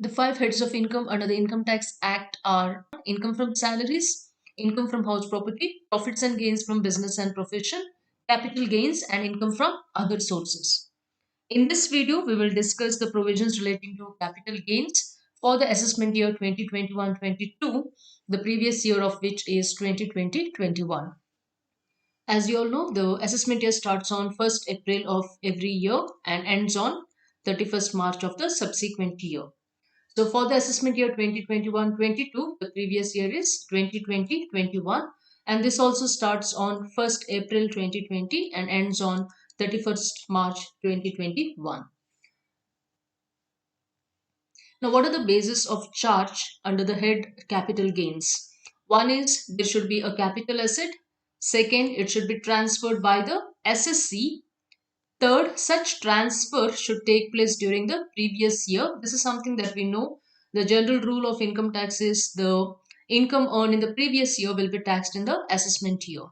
The five heads of income under the Income Tax Act are income from salaries, income from house property, profits and gains from business and profession, capital gains, and income from other sources. In this video, we will discuss the provisions relating to capital gains for the assessment year 2021-22, the previous year of which is 2020-21. As you all know, the assessment year starts on 1st April of every year and ends on 31st March of the subsequent year. So for the assessment year 2021-22, the previous year is 2020-21, and this also starts on 1st April 2020 and ends on 31st March 2021. Now, what are the basis of charge under the head capital gains? One is there should be a capital asset. Second, it should be transferred by the SSC. Third, such transfer should take place during the previous year. This is something that we know. The general rule of income tax is the income earned in the previous year will be taxed in the assessment year.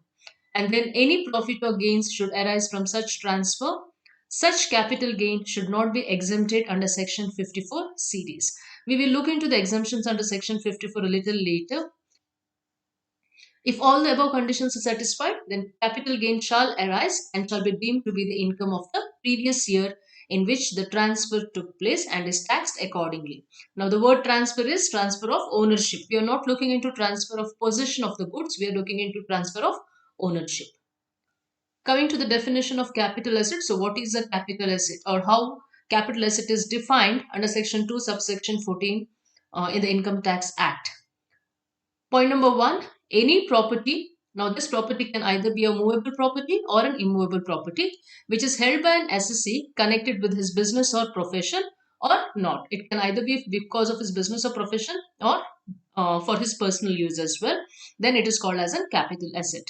And then any profit or gains should arise from such transfer. Such capital gain should not be exempted under Section 54 series. We will look into the exemptions under Section 54 a little later. If all the above conditions are satisfied, then capital gain shall arise and shall be deemed to be the income of the previous year in which the transfer took place and is taxed accordingly. Now, the word transfer is transfer of ownership. We are not looking into transfer of possession of the goods, we are looking into transfer of ownership. Coming to the definition of capital asset, so what is a capital asset or how capital asset is defined under Section 2, subsection 14 in the Income Tax Act. Point number one, any property. Now, this property can either be a movable property or an immovable property, which is held by an assessee connected with his business or profession or not. It can either be because of his business or profession or for his personal use as well. Then it is called as a capital asset.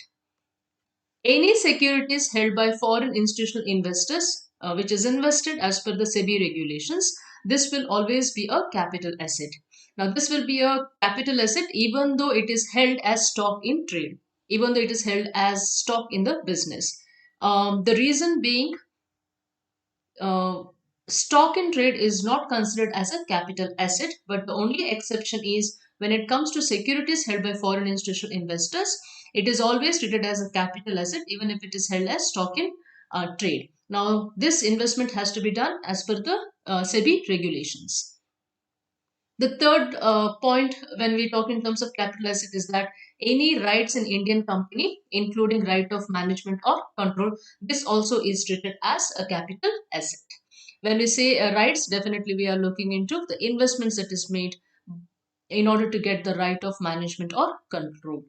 Any securities held by foreign institutional investors, which is invested as per the SEBI regulations, this will always be a capital asset. Now, this will be a capital asset even though it is held as stock in trade, even though it is held as stock in the business. The reason being, stock in trade is not considered as a capital asset, but the only exception is when it comes to securities held by foreign institutional investors, it is always treated as a capital asset even if it is held as stock in trade. Now, this investment has to be done as per the SEBI regulations. The third point when we talk in terms of capital asset is that any rights in Indian company, including right of management or control, this also is treated as a capital asset. When we say rights, definitely we are looking into the investments that is made in order to get the right of management or control.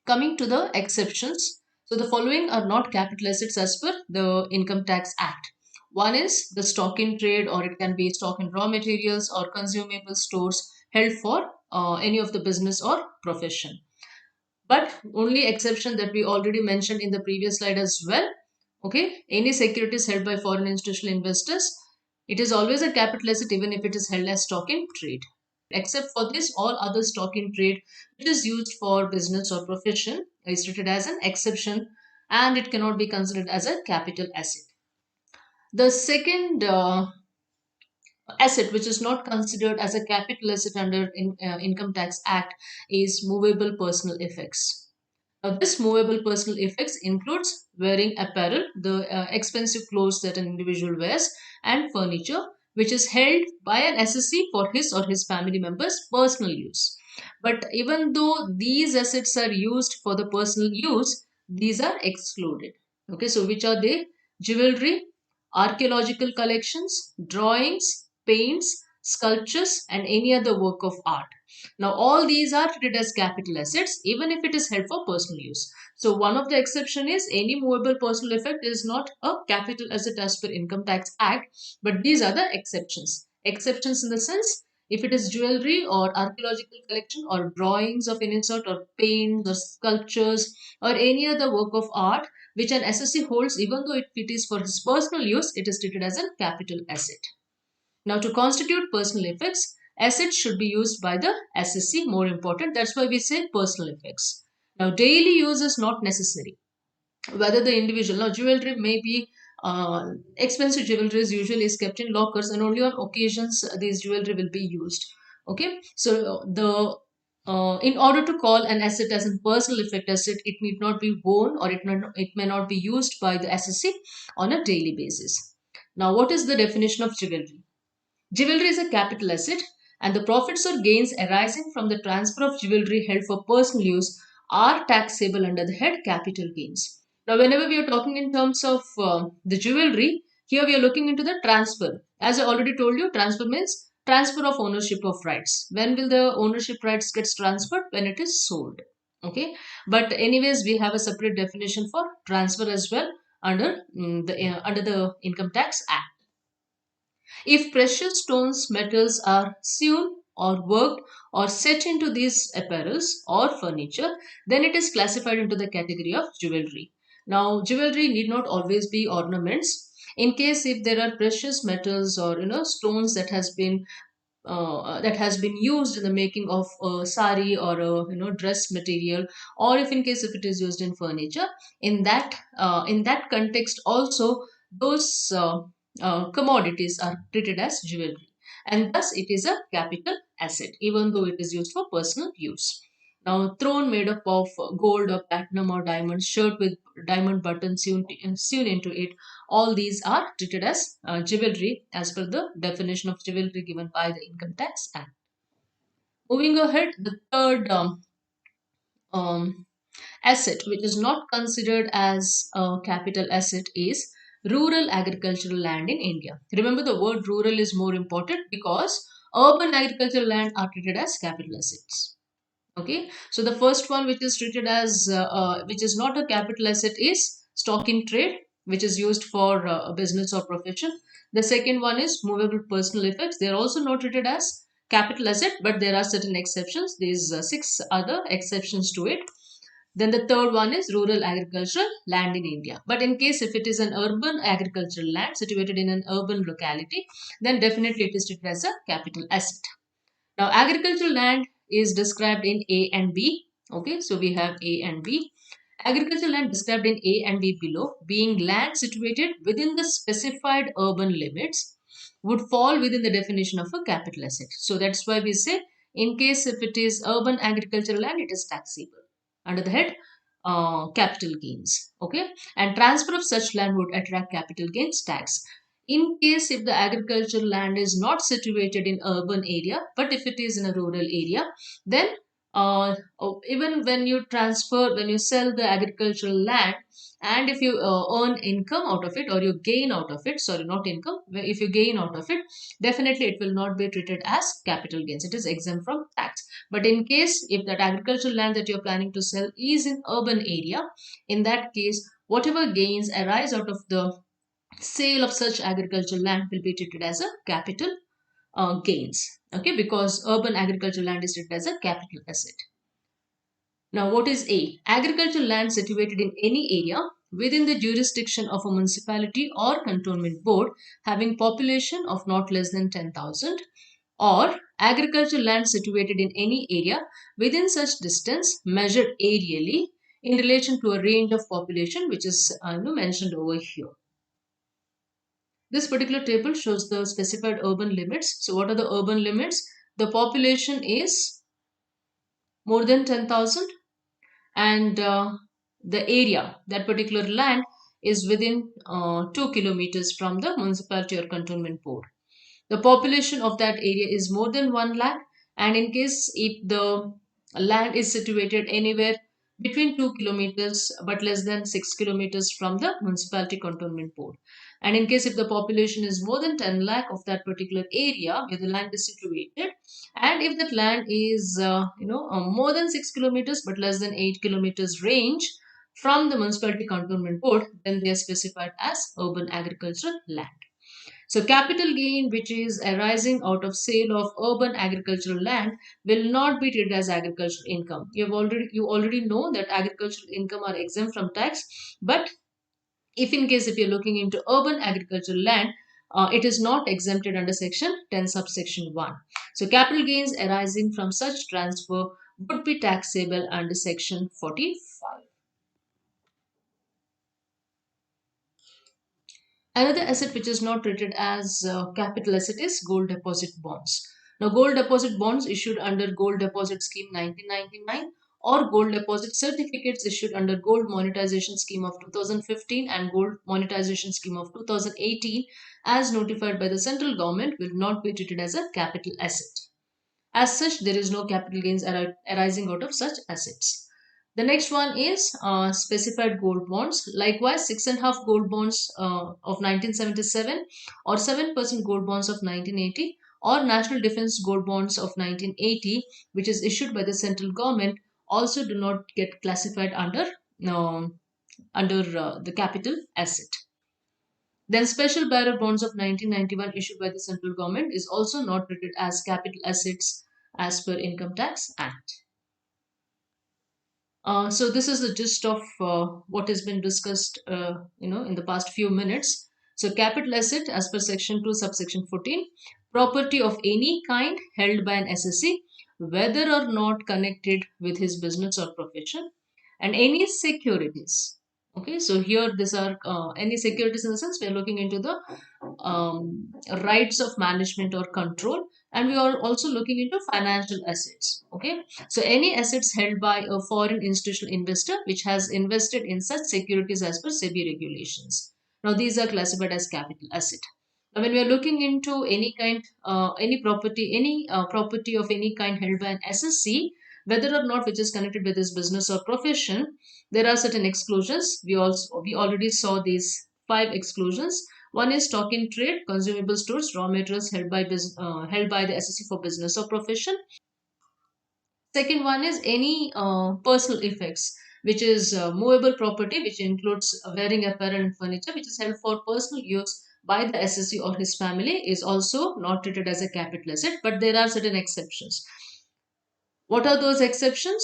Coming to the exceptions, so the following are not capital assets as per the Income Tax Act. One is the stock in trade, or it can be stock in raw materials or consumable stores held for any of the business or profession. But only exception that we already mentioned in the previous slide as well. Okay, any securities held by foreign institutional investors, it is always a capital asset even if it is held as stock in trade. Except for this, all other stock in trade which is used for business or profession is treated as an exception and it cannot be considered as a capital asset. The second asset which is not considered as a capital asset under Income Tax Act is movable personal effects. Now, this movable personal effects includes wearing apparel, the expensive clothes that an individual wears, and furniture, which is held by an assessee for his or his family members' personal use. But even though these assets are used for the personal use, these are excluded. Okay, so which are they? Jewelry, archaeological collections, drawings, paints, sculptures, and any other work of art. Now, all these are treated as capital assets even if it is held for personal use. So, one of the exception is any movable personal effect is not a capital asset as per Income Tax Act, but these are the exceptions. Exceptions in the sense if it is jewelry or archaeological collection or drawings of any sort or paints or sculptures or any other work of art which an assessee holds even though it is for his personal use, it is treated as a capital asset. Now, to constitute personal effects, assets should be used by the assessee, more important. That's why we say personal effects. Now, daily use is not necessary. Whether the individual, now jewelry may be expensive jewelry is usually is kept in lockers, and only on occasions these jewelry will be used. Okay, so the in order to call an asset as a personal effect asset, it need not be worn, or it may not be used by the assessee on a daily basis. Now, what is the definition of jewelry? Jewelry is a capital asset, and the profits or gains arising from the transfer of jewelry held for personal use are taxable under the head capital gains. Now, whenever we are talking in terms of the jewelry, here we are looking into the transfer. As I already told you, transfer means transfer of ownership of rights. When will the ownership rights gets transferred? When it is sold. Okay, but anyways, we have a separate definition for transfer as well under under the Income Tax Act. If precious stones, metals are sewn or worked or set into these apparels or furniture, then it is classified into the category of jewelry. Now, jewelry need not always be ornaments. In case if there are precious metals or stones that has been used in the making of a sari or a dress material, or if in case if it is used in furniture, in that context also those commodities are treated as jewelry, and thus it is a capital asset even though it is used for personal use. Now, throne made up of gold or platinum or diamond, shirt with diamond buttons sewn into it, all these are treated as jewelry as per the definition of jewelry given by the Income Tax Act. Moving ahead, the third um, asset, which is not considered as a capital asset, is rural agricultural land in India. Remember, the word rural is more important because urban agricultural land are treated as capital assets. Okay, so the first one which is treated as which is not a capital asset is stock in trade, which is used for a business or profession. The second one is movable personal effects. They are also not treated as capital asset, but there are certain exceptions. These six other exceptions to it. Then the third one is rural agricultural land in India. But in case if it is an urban agricultural land situated in an urban locality, then definitely it is treated as a capital asset. Now, agricultural land is described in A and B. Okay, so we have A and B. Agricultural land described in A and B below, being land situated within the specified urban limits, would fall within the definition of a capital asset. So that's why we say, in case if it is urban agricultural land, it is taxable under the head capital gains. Okay, and transfer of such land would attract capital gains tax. In case if the agricultural land is not situated in urban area, but if it is in a rural area, then even when you sell the agricultural land, and if you earn income out of it or you gain out of it, sorry, not income, if you gain out of it, definitely it will not be treated as capital gains. It is exempt from tax. But in case if that agricultural land that you're planning to sell is in urban area, in that case, whatever gains arise out of the sale of such agricultural land will be treated as a capital gains. Okay, because urban agricultural land is treated as a capital asset. Now, what is A? Agricultural land situated in any area within the jurisdiction of a municipality or cantonment board having population of not less than 10,000, or agricultural land situated in any area within such distance measured aerially in relation to a range of population which is mentioned over here. This particular table shows the specified urban limits. So what are the urban limits? The population is more than 10,000, and the area, that particular land, is within 2 kilometers from the municipality or cantonment board. The population of that area is more than 1 lakh, and in case if the land is situated anywhere between 2 kilometers but less than 6 kilometers from the municipality cantonment board, and in case if the population is more than 10 lakh of that particular area where the land is situated, and if that land is more than 6 kilometers but less than 8 kilometers range from the municipality cantonment board, then they are specified as urban agricultural land. So, capital gain which is arising out of sale of urban agricultural land will not be treated as agricultural income. You already know that agricultural income are exempt from tax, but if in case if you're looking into urban agricultural land, it is not exempted under section 10 subsection 1. So, capital gains arising from such transfer would be taxable under section 45. Another asset which is not treated as capital asset is gold deposit bonds. Now, gold deposit bonds issued under Gold Deposit Scheme 1999 or gold deposit certificates issued under Gold Monetization Scheme of 2015 and Gold Monetization Scheme of 2018 as notified by the central government will not be treated as a capital asset. As such, there is no capital gains arising out of such assets. The next one is specified gold bonds. Likewise, 6.5 gold bonds of 1977 or 7% gold bonds of 1980 or National Defense gold bonds of 1980, which is issued by the central government, also do not get classified um, under the capital asset. Then special bearer bonds of 1991 issued by the central government is also not treated as capital assets as per Income Tax Act. So this is the gist of what has been discussed, in the past few minutes. So capital asset, as per Section 2, subsection 14, property of any kind held by an SSC, whether or not connected with his business or profession, and any securities. Okay, so here these are any securities in the sense we are looking into the rights of management or control, and we are also looking into financial assets. Okay, so any assets held by a foreign institutional investor which has invested in such securities as per SEBI regulations. Now these are classified as capital asset. Now when we are looking into any kind, any property of any kind held by an SSC, whether or not which is connected with his business or profession, there are certain exclusions. We already saw these five exclusions. One is stock in trade, consumable stores, raw materials held by the SSC for business or profession. Second one is any personal effects, which is movable property, which includes wearing apparel and furniture, which is held for personal use by the SSC or his family, is also not treated as a capital asset, but there are certain exceptions. What are those exceptions?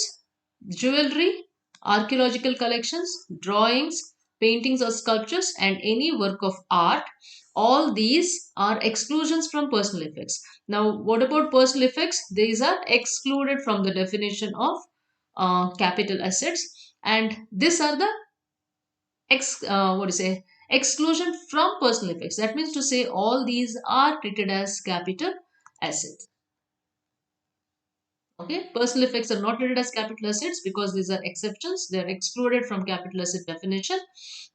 Jewelry, archaeological collections, drawings, paintings or sculptures, and any work of art. All these are exclusions from personal effects. Now, what about personal effects? These are excluded from the definition of capital assets, and these are the what do you say, exclusion from personal effects. That means to say all these are treated as capital assets. Okay, personal effects are not treated as capital assets because these are exceptions. They are excluded from capital asset definition.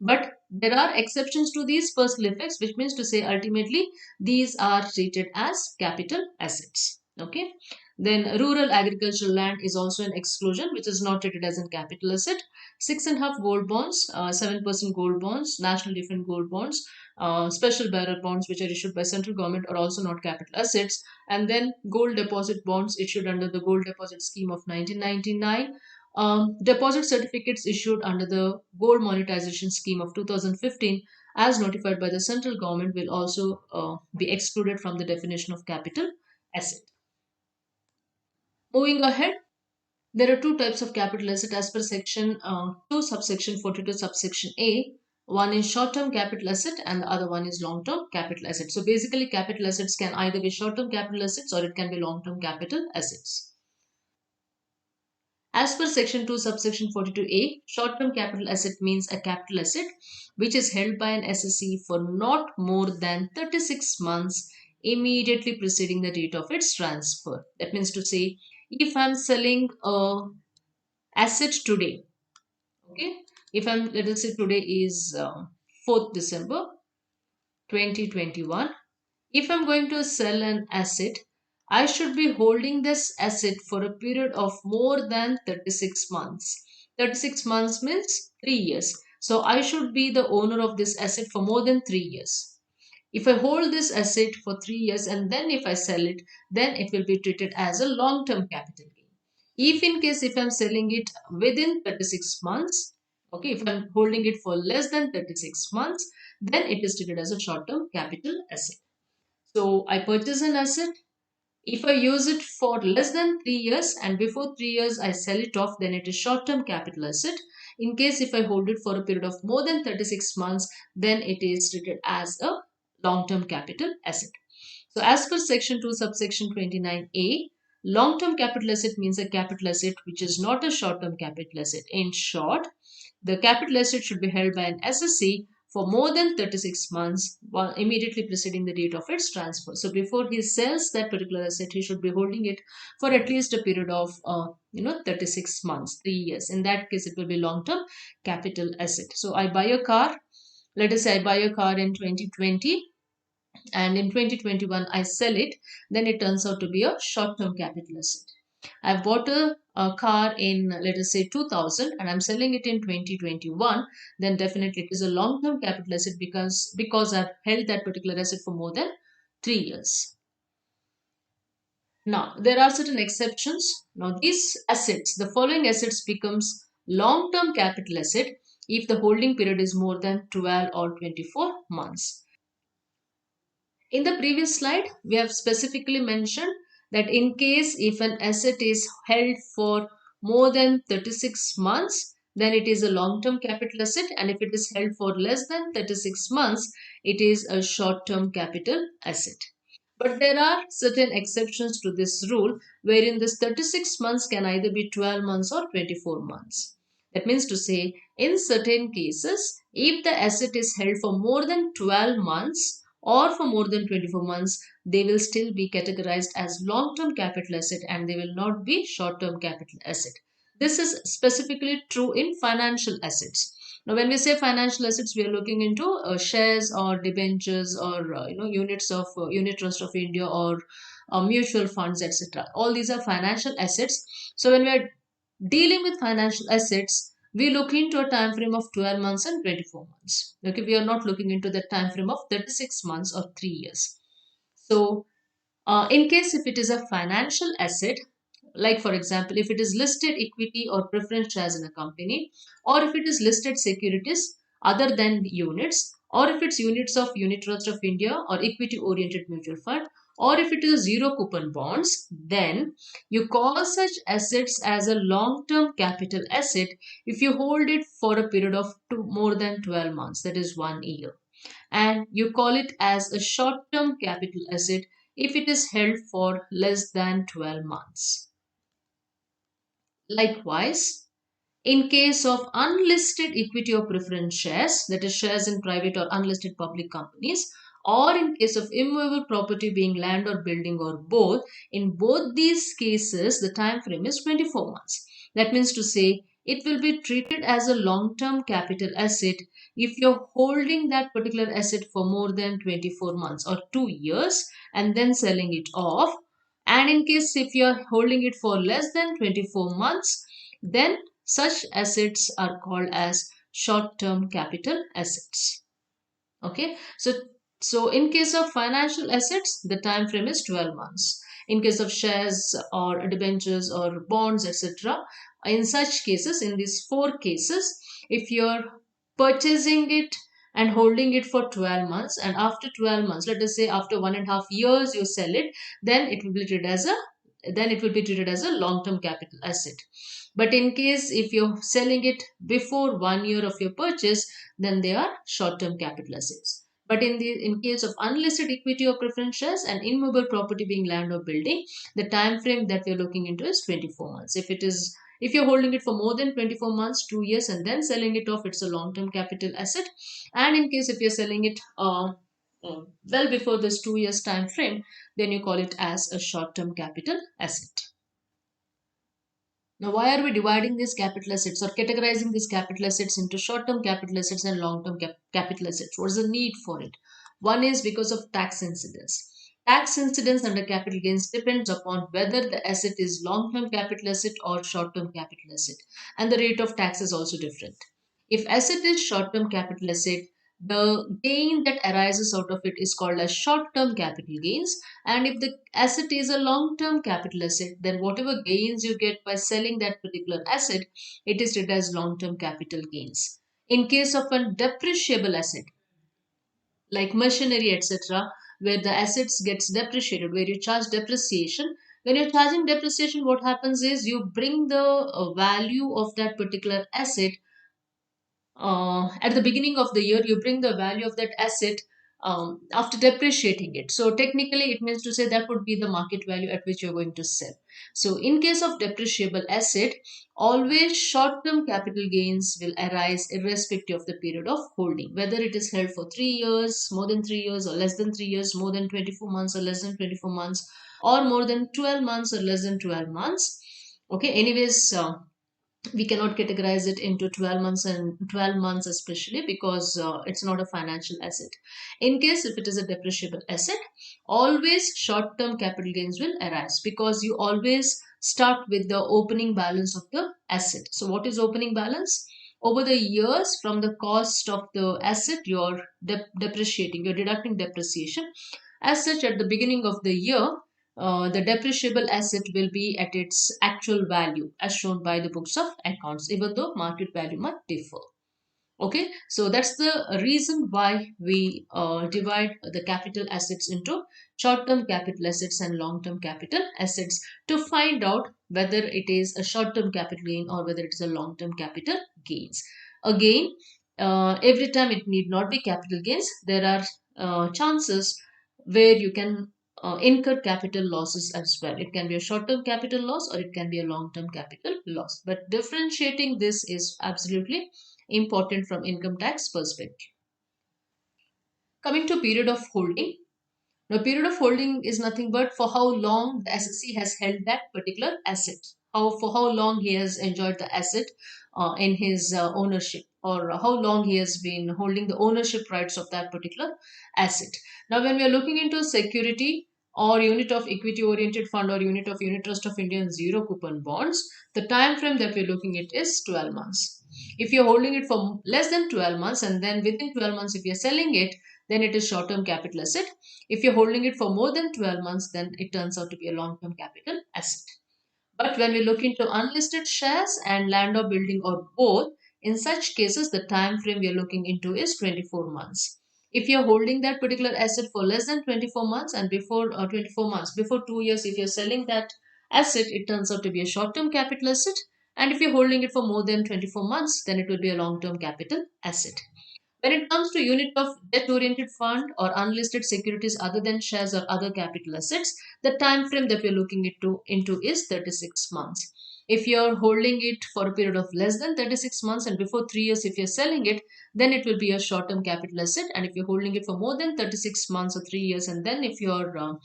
But there are exceptions to these personal effects, which means to say ultimately these are treated as capital assets. Okay. Then rural agricultural land is also an exclusion, which is not treated as a capital asset. 6.5 gold bonds, 7% gold bonds, national different gold bonds, special bearer bonds, which are issued by central government, are also not capital assets. And then gold deposit bonds issued under the Gold Deposit Scheme of 1999, deposit certificates issued under the Gold Monetization Scheme of 2015 as notified by the central government will also be excluded from the definition of capital asset. Moving ahead, there are two types of capital asset as per section 2 subsection 42 subsection A. One is short-term capital asset and the other one is long-term capital asset. So basically capital assets can either be short-term capital assets or it can be long-term capital assets. As per section 2 subsection 42A, short-term capital asset means a capital asset which is held by an SSC for not more than 36 months immediately preceding the date of its transfer. That means to say, if I'm selling a asset today, okay, if I'm, let us say today is 4th December 2021, if I'm going to sell an asset, I should be holding this asset for a period of more than 36 months. 36 months means 3 years. So I should be the owner of this asset for more than 3 years. If I hold this asset for 3 years and then if I sell it, then it will be treated as a long-term capital gain. If in case if I'm selling it within 36 months, okay, if I'm holding it for less than 36 months, then it is treated as a short-term capital asset. So I purchase an asset. If I use it for less than 3 years and before 3 years I sell it off, then it is short-term capital asset. In case if I hold it for a period of more than 36 months, then it is treated as a long-term capital asset. So as per section 2 subsection 29A, long-term capital asset means a capital asset which is not a short-term capital asset. In short, the capital asset should be held by an SSC for more than 36 months while immediately preceding the date of its transfer. So before he sells that particular asset, he should be holding it for at least a period of 36 months, 3 years. In that case, it will be long-term capital asset. So I buy a car. Let us say I buy a car in 2020 and in 2021 I sell it, then it turns out to be a short-term capital asset. I've bought a car in, let us say, 2000 and I'm selling it in 2021, then definitely it is a long-term capital asset because I've held that particular asset for more than 3 years. Now, there are certain exceptions. Now, these assets, the following assets becomes long-term capital asset if the holding period is more than 12 or 24 months. In the previous slide, we have specifically mentioned that in case if an asset is held for more than 36 months, then it is a long-term capital asset, and if it is held for less than 36 months, it is a short-term capital asset. But there are certain exceptions to this rule wherein this 36 months can either be 12 months or 24 months. That means to say, in certain cases, if the asset is held for more than 12 months or for more than 24 months, they will still be categorized as long-term capital asset and they will not be short-term capital asset. This is specifically true in financial assets. Now, when we say financial assets, we are looking into shares or debentures or units of Unit Trust of India or mutual funds, etc. All these are financial assets. So, when we are dealing with financial assets, we look into a time frame of 12 months and 24 months. Okay, we are not looking into the time frame of 36 months or 3 years. So, in case if it is a financial asset, like for example, if it is listed equity or preference shares in a company, or if it is listed securities other than units, or if it's units of Unit Trust of India or equity oriented mutual fund, or if it is zero coupon bonds, then you call such assets as a long term capital asset if you hold it for a period of more than 12 months, that is 1 year, and you call it as a short term capital asset if it is held for less than 12 months. Likewise, in case of unlisted equity or preference shares, that is shares in private or unlisted public companies, or in case of immovable property being land or building or both, in both these cases, the time frame is 24 months. That means to say, it will be treated as a long-term capital asset if you're holding that particular asset for more than 24 months or 2 years and then selling it off. And in case if you're holding it for less than 24 months, then such assets are called as short-term capital assets. Okay, so in case of financial assets, the time frame is 12 months. In case of shares or debentures or bonds, etc., in such cases, in these four cases, if you're purchasing it and holding it for 12 months, and after 12 months, let us say after 1.5 years you sell it, then it will be treated as a long-term capital asset. But in case if you're selling it before 1 year of your purchase, then they are short-term capital assets. But in case of unlisted equity or preference shares and immovable property being land or building, the time frame that we're looking into is 24 months. If you're holding it for more than 24 months, 2 years, and then selling it off, it's a long-term capital asset. And in case if you're selling it well before this 2 years time frame, then you call it as a short-term capital asset. Now, why are we dividing these capital assets or categorizing these capital assets into short-term capital assets and long-term capital assets? What is the need for it? One is because of tax incidence. Tax incidence under capital gains depends upon whether the asset is long-term capital asset or short-term capital asset, and the rate of tax is also different. If asset is short-term capital asset, the gain that arises out of it is called as short-term capital gains, and if the asset is a long-term capital asset, then whatever gains you get by selling that particular asset, it is treated as long-term capital gains. In case of a depreciable asset like machinery, etc., where the assets gets depreciated, where you charge depreciation, when you're charging depreciation, what happens is you bring the value of that particular asset at the beginning of the year, you bring the value of that asset after depreciating it. So technically, it means to say that would be the market value at which you're going to sell. So in case of depreciable asset, always short-term capital gains will arise irrespective of the period of holding, whether it is held for 3 years, more than 3 years, or less than 3 years, more than 24 months or less than 24 months, or more than 12 months or less than 12 months. Okay, anyways, we cannot categorize it into 12 months and 12 months especially, because it's not a financial asset. In case if it is a depreciable asset, always short term capital gains will arise, because you always start with the opening balance of the asset. So what is opening balance? Over the years, from the cost of the asset, you're depreciating, you're deducting depreciation. As such, at the beginning of the year, the depreciable asset will be at its actual value as shown by the books of accounts, even though market value might differ. Okay, so that's the reason why we divide the capital assets into short-term capital assets and long-term capital assets, to find out whether it is a short-term capital gain or whether it is a long-term capital gains. Again, every time it need not be capital gains. There are chances where you can incur capital losses as well. It can be a short-term capital loss or it can be a long-term capital loss. But differentiating this is absolutely important from income tax perspective. Coming to period of holding. Now, period of holding is nothing but for how long the SSC has held that particular asset. For how long he has enjoyed the asset in his ownership, or how long he has been holding the ownership rights of that particular asset. Now, when we are looking into security or unit of equity oriented fund or unit trust of India and zero coupon bonds, the time frame that we're looking at is 12 months. If you're holding it for less than 12 months and then within 12 months if you're selling it, then it is short term capital asset. If you're holding it for more than 12 months, then it turns out to be a long term capital asset. But when we look into unlisted shares and land or building or both, in such cases, the time frame we are looking into is 24 months. If you're holding that particular asset for less than 24 months and before 24 months, before 2 years, if you're selling that asset, it turns out to be a short term capital asset. And if you're holding it for more than 24 months, then it will be a long term capital asset. When it comes to unit of debt-oriented fund or unlisted securities other than shares or other capital assets, the time frame that we're looking into is 36 months. If you're holding it for a period of less than 36 months and before 3 years, if you're selling it, then it will be a short-term capital asset. And if you're holding it for more than 36 months or 3 years, and then if you're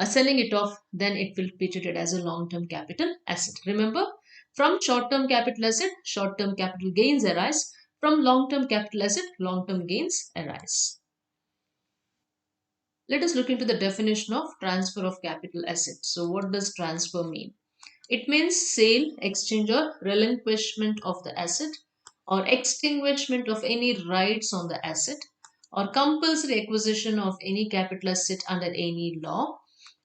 selling it off, then it will be treated as a long-term capital asset. Remember, from short-term capital asset, short-term capital gains arise. From long-term capital asset, long-term gains arise. Let us look into the definition of transfer of capital assets. So what does transfer mean? It means sale, exchange or relinquishment of the asset, or extinguishment of any rights on the asset, or compulsory acquisition of any capital asset under any law,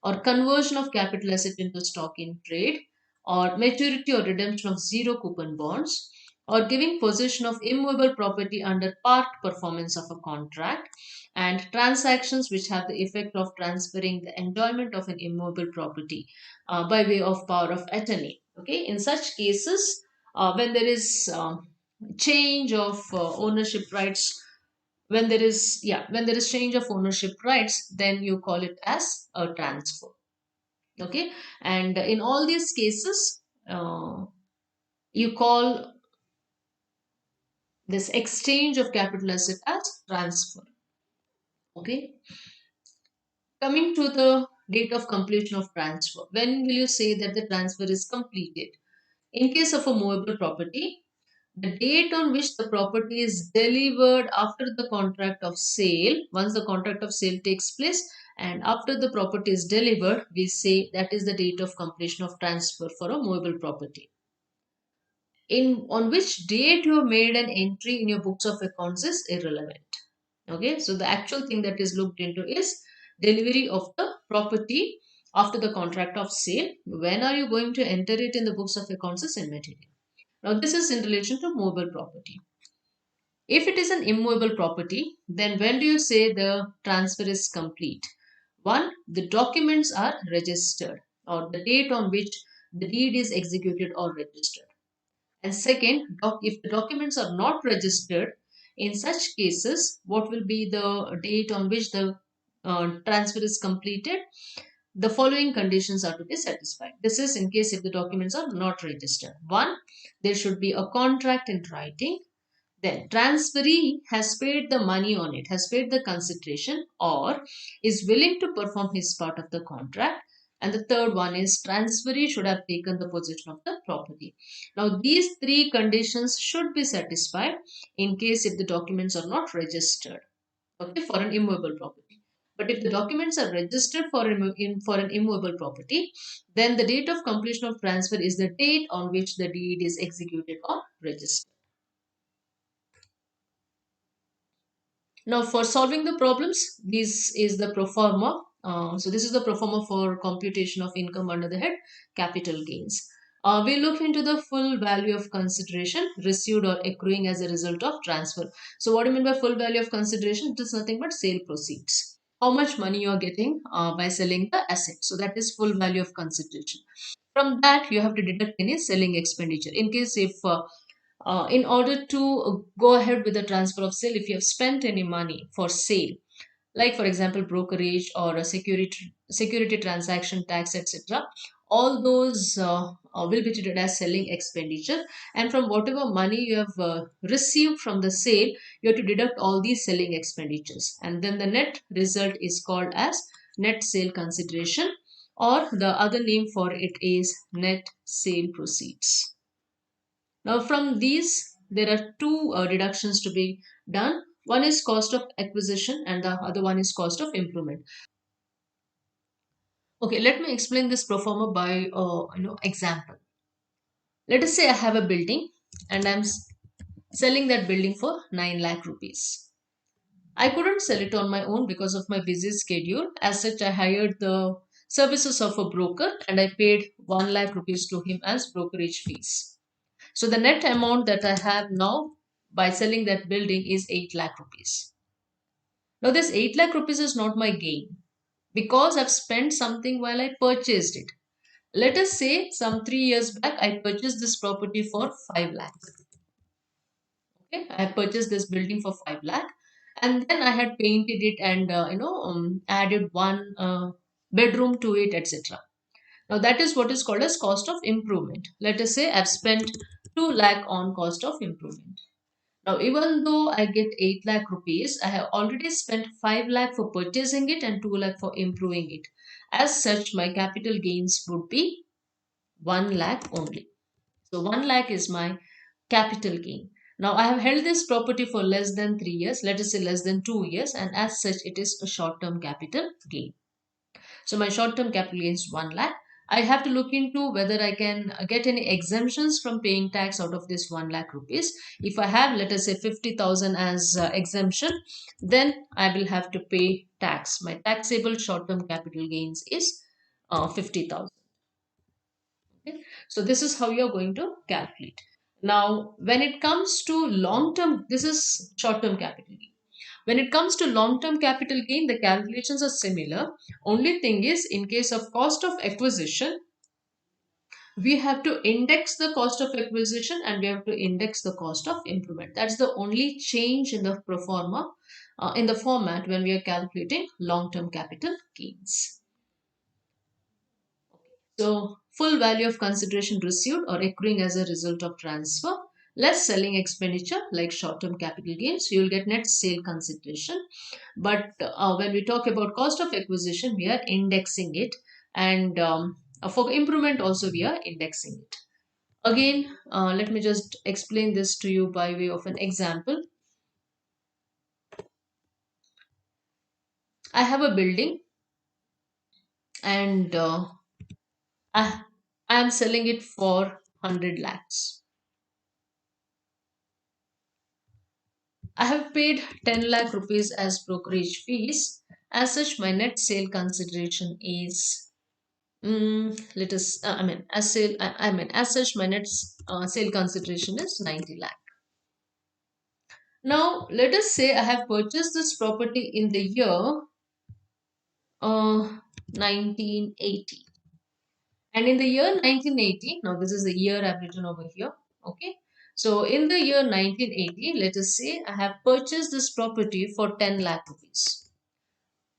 or conversion of capital asset into stock in trade, or maturity or redemption of zero coupon bonds, or giving possession of immovable property under part performance of a contract, and transactions which have the effect of transferring the enjoyment of an immovable property by way of power of attorney. Okay, in such cases, when there is change of ownership rights, when there is change of ownership rights, then you call it as a transfer. Okay, and in all these cases, you call this exchange of capital asset as transfer. Okay, coming to the date of completion of transfer, when will you say that the transfer is completed? In case of a movable property, the date on which the property is delivered after the contract of sale, once the contract of sale takes place and after the property is delivered, we say that is the date of completion of transfer for a movable property. In on which date you have made an entry in your books of accounts is irrelevant. Okay, so the actual thing that is looked into is delivery of the property after the contract of sale. When are you going to enter it in the books of accounts is immaterial. Now, this is in relation to movable property. If it is an immovable property, then when do you say the transfer is complete? One, the documents are registered, or the date on which the deed is executed or registered. And second, if the documents are not registered, In such cases, what will be the date on which the transfer is completed? The following conditions are to be satisfied. This is in case if the documents are not registered. One, there should be a contract in writing. Then transferee has paid the money on it, has paid the consideration, or is willing to perform his part of the contract. And the third one is transferee should have taken the possession of the property. Now, these three conditions should be satisfied in case if the documents are not registered, okay, for an immovable property. But if the documents are registered for an immovable property, then the date of completion of transfer is the date on which the deed is executed or registered. Now, for solving the problems, this is the pro forma. So, this is the pro forma for computation of income under the head capital gains. We look into the full value of consideration received or accruing as a result of transfer. So, what do you mean by full value of consideration? It is nothing but sale proceeds. How much money you are getting by selling the asset. So, that is full value of consideration. From that, you have to deduct any selling expenditure. In case if in order to go ahead with the transfer of sale, if you have spent any money for sale, like for example brokerage or a security transaction tax, etc., all those will be treated as selling expenditure, and from whatever money you have received from the sale, you have to deduct all these selling expenditures, and then the net result is called as net sale consideration, or the other name for it is net sale proceeds. Now, from these, there are two deductions to be done. One is cost of acquisition, and the other one is cost of improvement. Okay, let me explain this pro forma by example. Let us say I have a building and I'm selling that building for 9 lakh rupees. I couldn't sell it on my own because of my busy schedule. As such, I hired the services of a broker and I paid 1 lakh rupees to him as brokerage fees. So the net amount that I have now by selling that building is 8 lakh rupees. Now this 8 lakh rupees is not my gain because I've spent something while I purchased it. Let us say some 3 years back I purchased this property for 5 lakhs. Okay, I have purchased this building for 5 lakh, and then I had painted it and added one bedroom to it, etc. Now that is what is called as cost of improvement. Let us say I've spent 2 lakh on cost of improvement. Now, even though I get 8 lakh rupees, I have already spent 5 lakh for purchasing it and 2 lakh for improving it. As such, my capital gains would be 1 lakh only. So, 1 lakh is my capital gain. Now, I have held this property for less than 3 years, let us say less than 2 years, and as such, it is a short term capital gain. So my short-term capital gain is 1 lakh. I have to look into whether I can get any exemptions from paying tax out of this 1 lakh rupees. If I have, let us say 50,000 as exemption, then I will have to pay tax. My taxable short-term capital gains is 50,000. Okay? So this is how you're going to calculate. Now, when it comes to long-term, this is short-term capital gain. When it comes to long-term capital gain, the calculations are similar. Only thing is, in case of cost of acquisition, we have to index the cost of acquisition and we have to index the cost of improvement. That's the only change in the pro forma, in the format when we are calculating long-term capital gains. So, full value of consideration received or accruing as a result of transfer, less selling expenditure like short-term capital gains, you will get net sale consideration. But when we talk about cost of acquisition, we are indexing it, and for improvement also we are indexing it. Again, let me just explain this to you by way of an example. I have a building and I am selling it for 100 lakhs. I have paid 10 lakh rupees as brokerage fees. As such, my net sale consideration is let us I mean as sale I mean as such my net sale consideration is 90 lakh. Now let us say I have purchased this property in the year 1980, and in the year 1980, now this is the year I've written over here. Okay, So in the year 1980, let us say I have purchased this property for 10 lakh rupees.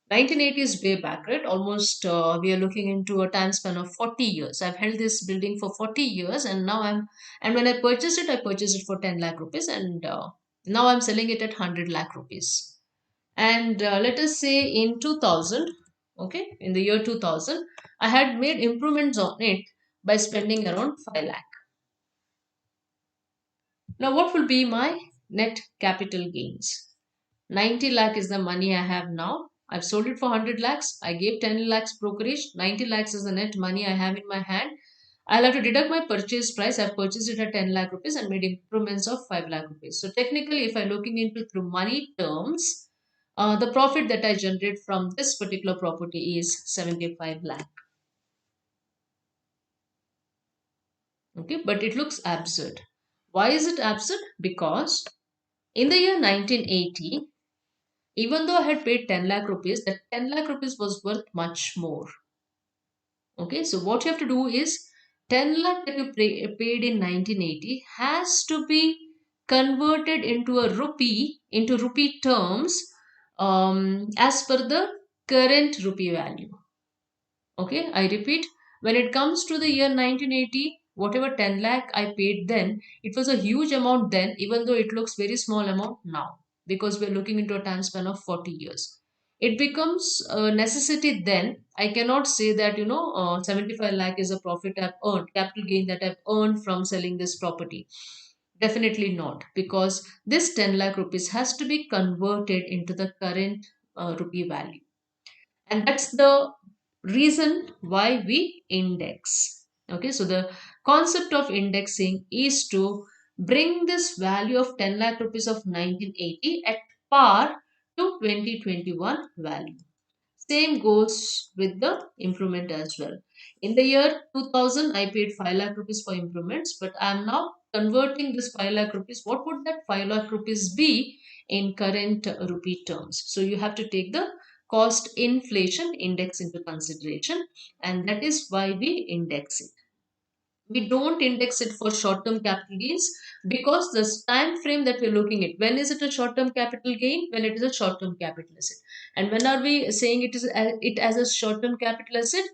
1980 is way back, right? Almost we are looking into a time span of 40 years. I've held this building for 40 years, and now and when I purchased it for 10 lakh rupees, and now I'm selling it at 100 lakh rupees. And let us say in 2000, okay, in the year 2000, I had made improvements on it by spending around 5 lakh. Now, what will be my net capital gains? 90 lakh is the money I have now. I've sold it for 100 lakhs. I gave 10 lakhs brokerage. 90 lakhs is the net money I have in my hand. I'll have to deduct my purchase price. I've purchased it at 10 lakh rupees and made improvements of 5 lakh rupees. So technically, if I'm looking into through money terms, the profit that I generate from this particular property is 75 lakh. Okay, but it looks absurd. Why is it absurd? Because in the year 1980, even though I had paid 10 lakh rupees, that 10 lakh rupees was worth much more. Okay, so what you have to do is 10 lakh that you paid in 1980 has to be converted into rupee terms as per the current rupee value. Okay, I repeat, when it comes to the year 1980, whatever 10 lakh I paid then, it was a huge amount then, even though it looks very small amount now, because we're looking into a time span of 40 years. It becomes a necessity then. I cannot say that, 75 lakh is a profit I've earned, capital gain that I've earned from selling this property. Definitely not, because this 10 lakh rupees has to be converted into the current rupee value. And that's the reason why we index. Okay, so the concept of indexing is to bring this value of 10 lakh rupees of 1980 at par to 2021 value. Same goes with the improvement as well. In the year 2000, I paid 5 lakh rupees for improvements, but I am now converting this 5 lakh rupees. What would that 5 lakh rupees be in current rupee terms? So you have to take the cost inflation index into consideration, and that is why we index it. We don't index it for short term capital gains because the time frame that we're looking at, when is it a short term capital gain? When it is a short term capital asset. And when are we saying it as a short term capital asset?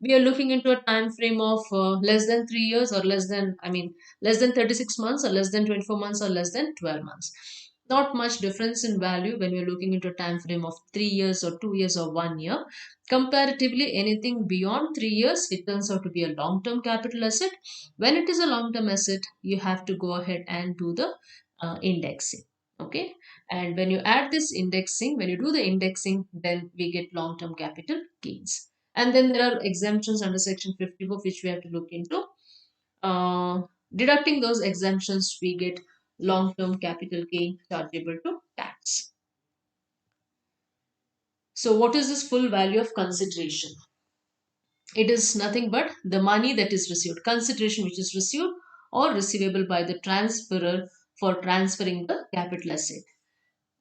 We are looking into a time frame of less than 3 years, or less than 36 months, or less than 24 months, or less than 12 months. Not much difference in value when we're looking into a time frame of 3 years or 2 years or 1 year. Comparatively, anything beyond 3 years, it turns out to be a long term capital asset. When it is a long term asset, you have to go ahead and do the indexing. Okay, and when you add this indexing, when you do the indexing, then we get long term capital gains. And then there are exemptions under section 54 which we have to look into. uh, Deducting those exemptions, we get long term capital gain chargeable to tax. So what is this full value of consideration? It is nothing but the money that is received, consideration which is received or receivable by the transferor for transferring the capital asset.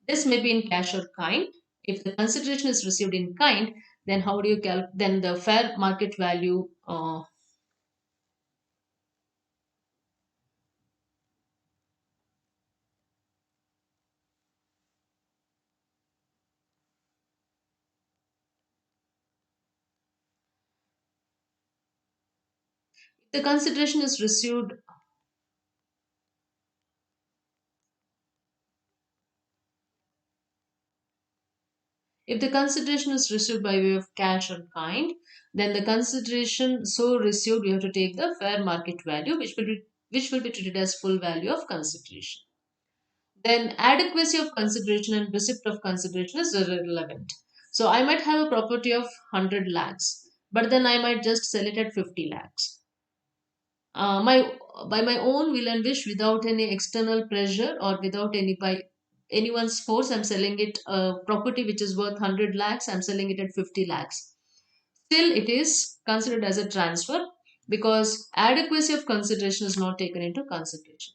This may be in cash or kind. If the consideration is received in kind, then how do you then the fair market value? The consideration is received If the consideration is received by way of cash or kind, then the consideration so received, we have to take the fair market value, which will be treated as full value of consideration. Then adequacy of consideration and receipt of consideration is irrelevant. So I might have a property of 100 lakhs, but then I might just sell it at 50 lakhs. My by my own will and wish, without any external pressure or without any by anyone's force, I'm selling it a property which is worth 100 lakhs, I'm selling it at 50 lakhs. Still, it is considered as a transfer because adequacy of consideration is not taken into consideration.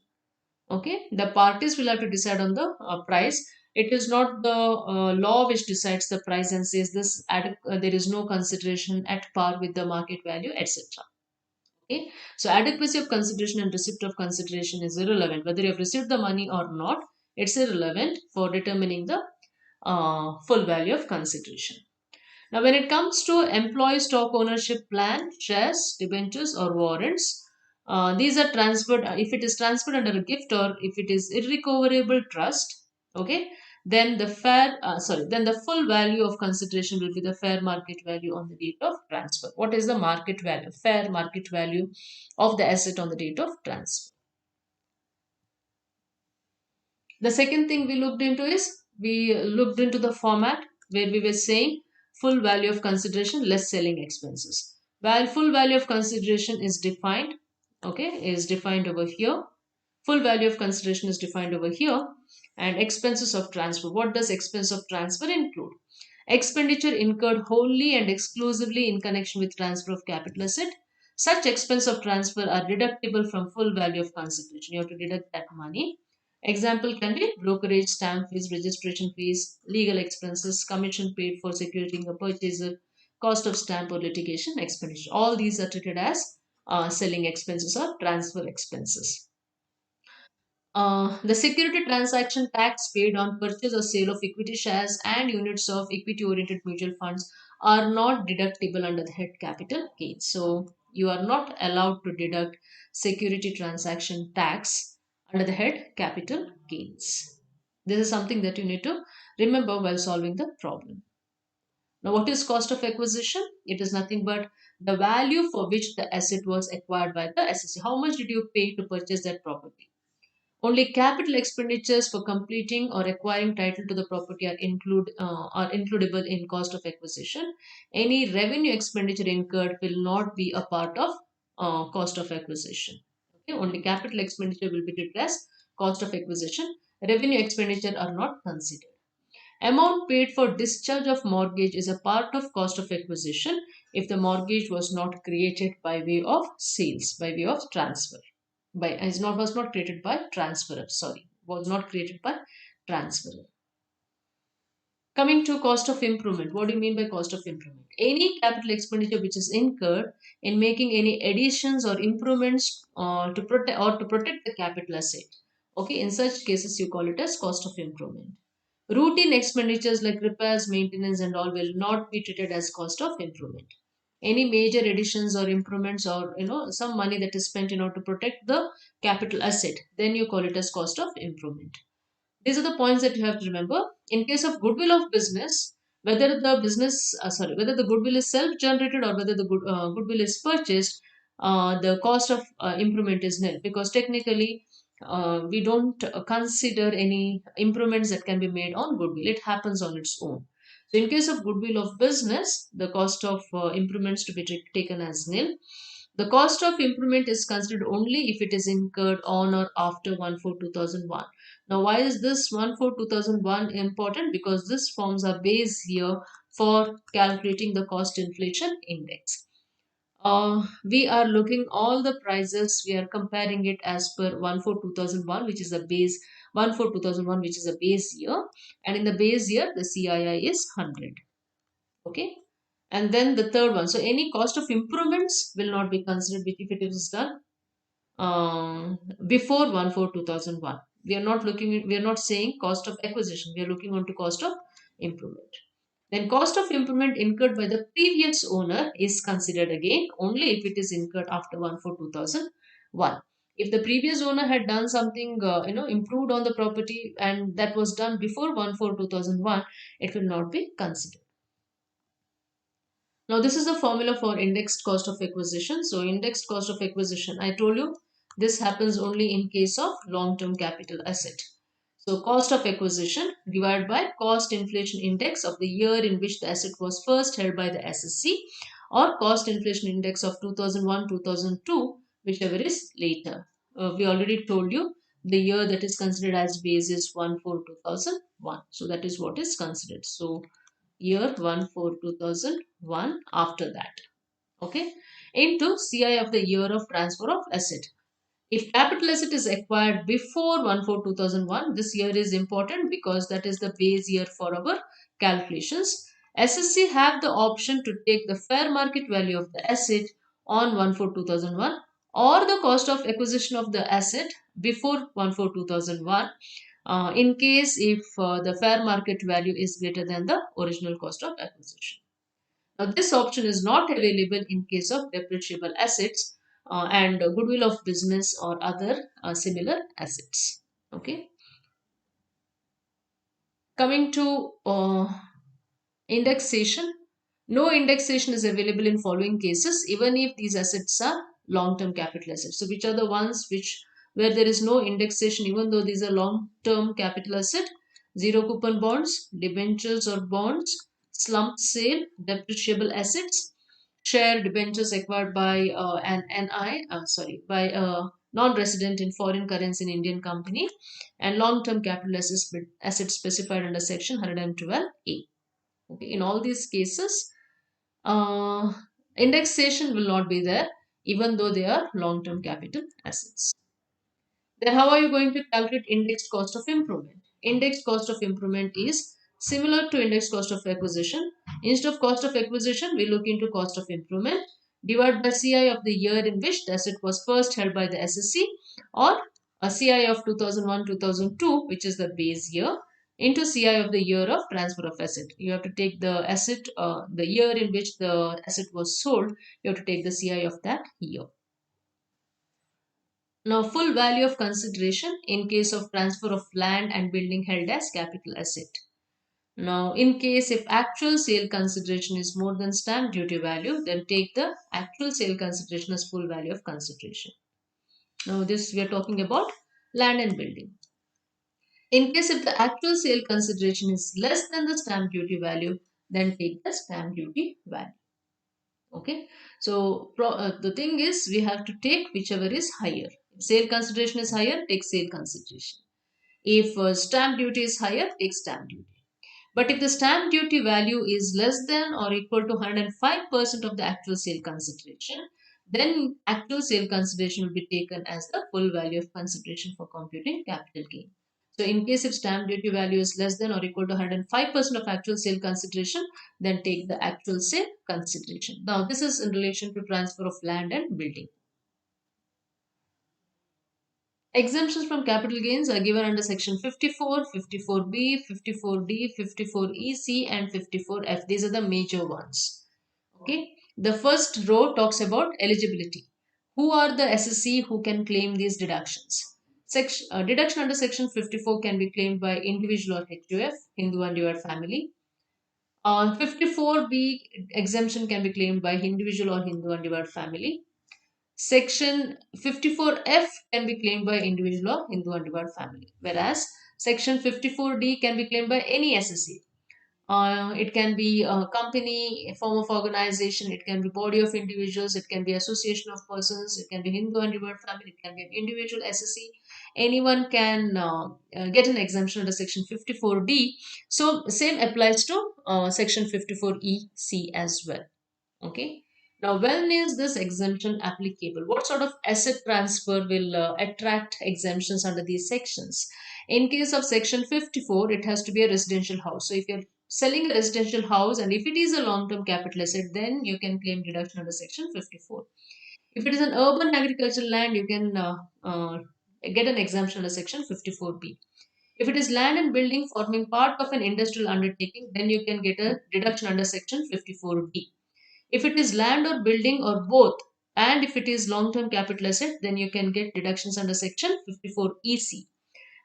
Okay, the parties will have to decide on the price. It is not the law which decides the price and says there is no consideration at par with the market value, etc. Okay, so adequacy of consideration and receipt of consideration is irrelevant. Whether you have received the money or not, it's irrelevant for determining the full value of consideration. Now, when it comes to employee stock ownership plan, shares, debentures, or warrants, these are transferred. If it is transferred under a gift or if it is irrecoverable trust, okay, then then the full value of consideration will be the fair market value on the date of transfer. What is the market value? Fair market value of the asset on the date of transfer. The second thing we looked into is we looked into the format where we were saying full value of consideration less selling expenses. While full value of consideration is defined, okay, is defined over here. Full value of consideration is defined over here, and expenses of transfer. What does expense of transfer include? Expenditure incurred wholly and exclusively in connection with transfer of capital asset. Such expense of transfer are deductible from full value of consideration. You have to deduct that money. Example can be brokerage, stamp fees, registration fees, legal expenses, commission paid for securing a purchaser, cost of stamp or litigation expenditure. All these are treated as selling expenses or transfer expenses. The security transaction tax paid on purchase or sale of equity shares and units of equity oriented mutual funds are not deductible under the head capital gains. So, you are not allowed to deduct security transaction tax under the head capital gains. This is something that you need to remember while solving the problem. Now, what is cost of acquisition? It is nothing but the value for which the asset was acquired by the SSC. How much did you pay to purchase that property? Only capital expenditures for completing or acquiring title to the property are includable in cost of acquisition. Any revenue expenditure incurred will not be a part of cost of acquisition. Okay, only capital expenditure will be treated as cost of acquisition. Revenue expenditure are not considered. Amount paid for discharge of mortgage is a part of cost of acquisition if the mortgage was not created by way of sales, by way of transfer. By is not was not created by transferor. Sorry, was not created by transferor. Coming to cost of improvement, what do you mean by cost of improvement? Any capital expenditure which is incurred in making any additions or improvements to protect the capital asset. Okay, in such cases you call it as cost of improvement. Routine expenditures like repairs, maintenance, and all will not be treated as cost of improvement. Any major additions or improvements or some money that is spent in order to protect the capital asset, then you call it as cost of improvement. These are the points that you have to remember. In case of goodwill of business, whether the goodwill is self-generated or whether the goodwill is purchased, the cost of improvement is nil because technically we don't consider any improvements that can be made on goodwill. It happens on its own. So, in case of goodwill of business, the cost of improvements to be taken as nil. The cost of improvement is considered only if it is incurred on or after 1/4/2001. Now, why is this 1/4/2001 important? Because this forms a base year for calculating the cost inflation index. We are looking all the prices, we are comparing it as per 1/4/2001, which is a base 1/4/2001, which is a base year, and in the base year, the CII is 100. Okay, and then the third one. So, any cost of improvements will not be considered if it is done before 1/4/2001. We are not saying cost of acquisition, we are looking onto cost of improvement. Then cost of improvement incurred by the previous owner is considered again only if it is incurred after 1/4/2001. If the previous owner had done something, improved on the property and that was done before 1/4/2001, it will not be considered. Now, this is the formula for indexed cost of acquisition. So, indexed cost of acquisition, I told you this happens only in case of long-term capital asset. So, cost of acquisition divided by cost inflation index of the year in which the asset was first held by the SSC or cost inflation index of 2001, 2002, whichever is later. We already told you the year that is considered as base is 1/4/2001. So, that is what is considered. So, year 1/4/2001 after that. Okay. Into CI of the year of transfer of asset. If capital asset is acquired before 1/4/2001, this year is important because that is the base year for our calculations. SSC have the option to take the fair market value of the asset on 1/4/2001, or the cost of acquisition of the asset before 1/4/2001, in case if the fair market value is greater than the original cost of acquisition. Now, this option is not available in case of depreciable assets and goodwill of business or other similar assets. Okay. Coming to indexation, no indexation is available in following cases, even if these assets are long-term capital assets. So, which are the ones which where there is no indexation, even though these are long-term capital asset? Zero coupon bonds, debentures or bonds, slump sale, depreciable assets, share debentures acquired by an NI, by a non-resident in foreign currency in Indian company, and long-term capital assets specified under Section 112A. Okay, in all these cases, uh, indexation will not be there, even though they are long-term capital assets. Then how are you going to calculate indexed cost of improvement? Indexed cost of improvement is similar to indexed cost of acquisition. Instead of cost of acquisition, we look into cost of improvement divided by CI of the year in which the asset was first held by the SSC, or a CI of 2001-2002, which is the base year, into CI of the year of transfer of asset. You have to take the asset, the year in which the asset was sold, you have to take the CI of that year. Now, full value of consideration in case of transfer of land and building held as capital asset. Now, in case if actual sale consideration is more than stamp duty value, then take the actual sale consideration as full value of consideration. Now, this we are talking about land and building. In case if the actual sale consideration is less than the stamp duty value, then take the stamp duty value. Okay, so the thing is we have to take whichever is higher. If sale consideration is higher, take sale consideration. If stamp duty is higher, take stamp duty. But if the stamp duty value is less than or equal to 105% of the actual sale consideration, then actual sale consideration will be taken as the full value of consideration for computing capital gain. So in case if stamp duty value is less than or equal to 105% of actual sale consideration, then take the actual sale consideration. Now this is in relation to transfer of land and building. Exemptions from capital gains are given under section 54, 54B, 54D, 54EC and 54F. These are the major ones. Okay. The first row talks about eligibility. Who are the SSC who can claim these deductions? Deduction under section 54 can be claimed by individual or HUF, Hindu undivided family. 54B exemption can be claimed by individual or Hindu undivided family. Section 54F can be claimed by individual or Hindu undivided family, whereas Section 54D can be claimed by any SSC. It can be a company, a form of organization, it can be body of individuals, it can be association of persons, it can be Hindu undivided family, it can be an individual SSC. Anyone can get an exemption under Section 54D. So same applies to Section 54EC as well. Okay. Now, when is this exemption applicable? What sort of asset transfer will attract exemptions under these sections? In case of Section 54, it has to be a residential house. So, if you're selling a residential house and if it is a long-term capital asset, then you can claim deduction under Section 54. If it is an urban agricultural land, you can get an exemption under Section 54B. If it is land and building forming part of an industrial undertaking, then you can get a deduction under Section 54D. If it is land or building or both, and if it is long-term capital asset, then you can get deductions under section 54EC.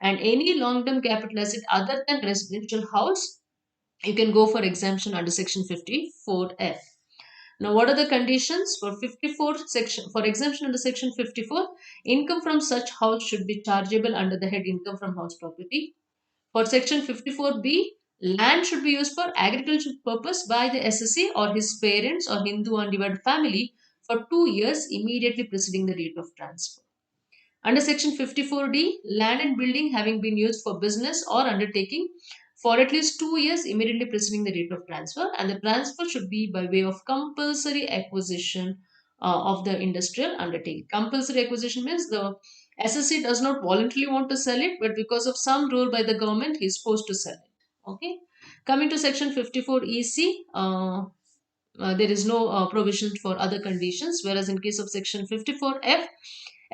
And any long-term capital asset other than residential house, you can go for exemption under section 54F. Now, what are the conditions for 54 section? For exemption under section 54, income from such house should be chargeable under the head income from house property. For section 54B, land should be used for agricultural purpose by the SSC or his parents or Hindu undivided family for 2 years immediately preceding the date of transfer. Under section 54D, land and building having been used for business or undertaking for at least 2 years immediately preceding the date of transfer, and the transfer should be by way of compulsory acquisition of the industrial undertaking. Compulsory acquisition means the SSC does not voluntarily want to sell it, but because of some rule by the government, he is forced to sell it. Okay. Coming to section 54EC, there is no provision for other conditions. Whereas in case of section 54F,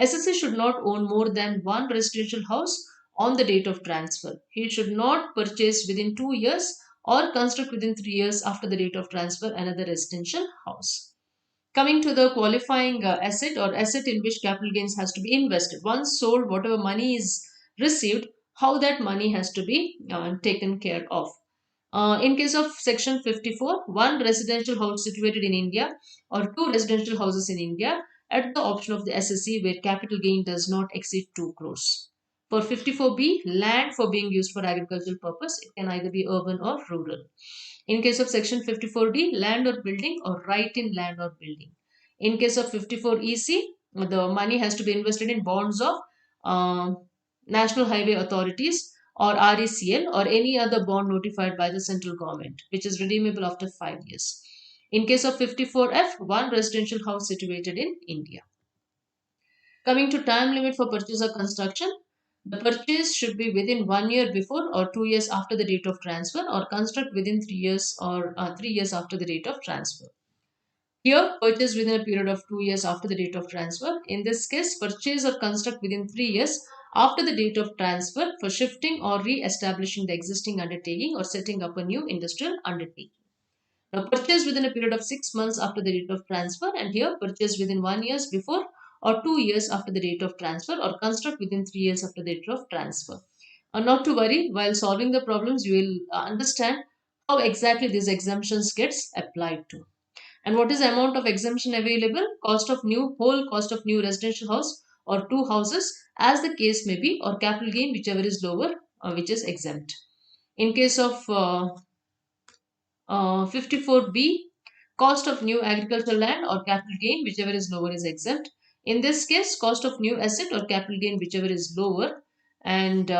SSC should not own more than one residential house on the date of transfer. He should not purchase within 2 years or construct within 3 years after the date of transfer another residential house. Coming to the qualifying asset or asset in which capital gains has to be invested. Once sold, whatever money is received, how that money has to be taken care of. In case of section 54, one residential house situated in India or two residential houses in India at the option of the SSC where capital gain does not exceed 2 crores. For 54B, land for being used for agricultural purpose, it can either be urban or rural. In case of section 54D, land or building or right in land or building. In case of 54EC, the money has to be invested in bonds of uh, National Highway Authorities or RECL or any other bond notified by the central government, which is redeemable after 5 years. In case of 54F, one residential house situated in India. Coming to time limit for purchase or construction, the purchase should be within 1 year before or 2 years after the date of transfer or construct within 3 years or 3 years after the date of transfer. Here, purchase within a period of 2 years after the date of transfer. In this case, purchase or construct within 3 years after the date of transfer for shifting or re-establishing the existing undertaking or setting up a new industrial undertaking. Now, purchase within a period of 6 months after the date of transfer, and here purchase within 1 year before or 2 years after the date of transfer, or construct within 3 years after the date of transfer. Not to worry, while solving the problems, you will understand how exactly these exemptions gets applied to. And what is the amount of exemption available? Whole cost of new residential house or two houses, as the case may be, or capital gain, whichever is lower, which is exempt. In case of 54B, cost of new agricultural land or capital gain, whichever is lower, is exempt. In this case, cost of new asset or capital gain, whichever is lower. And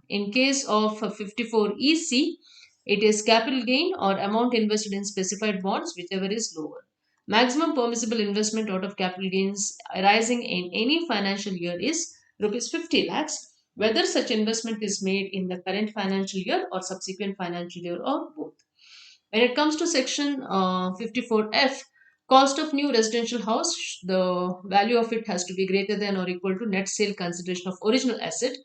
in case of 54EC, it is capital gain or amount invested in specified bonds, whichever is lower. Maximum permissible investment out of capital gains arising in any financial year is rupees 50 lakhs, whether such investment is made in the current financial year or subsequent financial year or both. When it comes to section 54F, cost of new residential house, the value of it has to be greater than or equal to net sale consideration of original asset.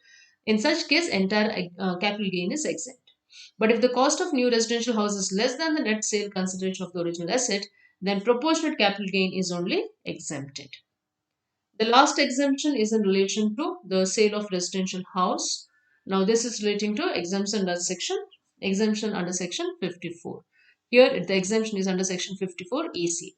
In such case, entire capital gain is exempt. But if the cost of new residential house is less than the net sale consideration of the original asset, then proportionate capital gain is only exempted. The last exemption is in relation to the sale of residential house. Now this is relating to exemption under section 54. Here the exemption is under section 54 EC.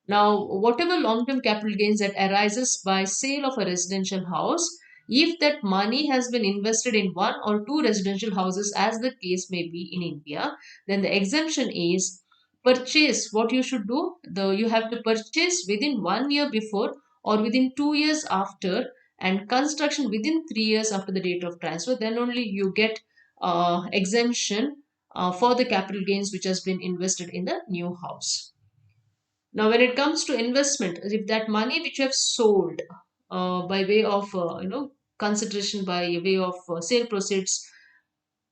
Now whatever long-term capital gains that arises by sale of a residential house, if that money has been invested in one or two residential houses as the case may be in India, then the exemption is purchase. What you should do, you have to purchase within 1 year before or within 2 years after, and construction within 3 years after the date of transfer. Then only you get exemption for the capital gains which has been invested in the new house. Now when it comes to investment, if that money which you have sold by way of consideration, by way of sale proceeds,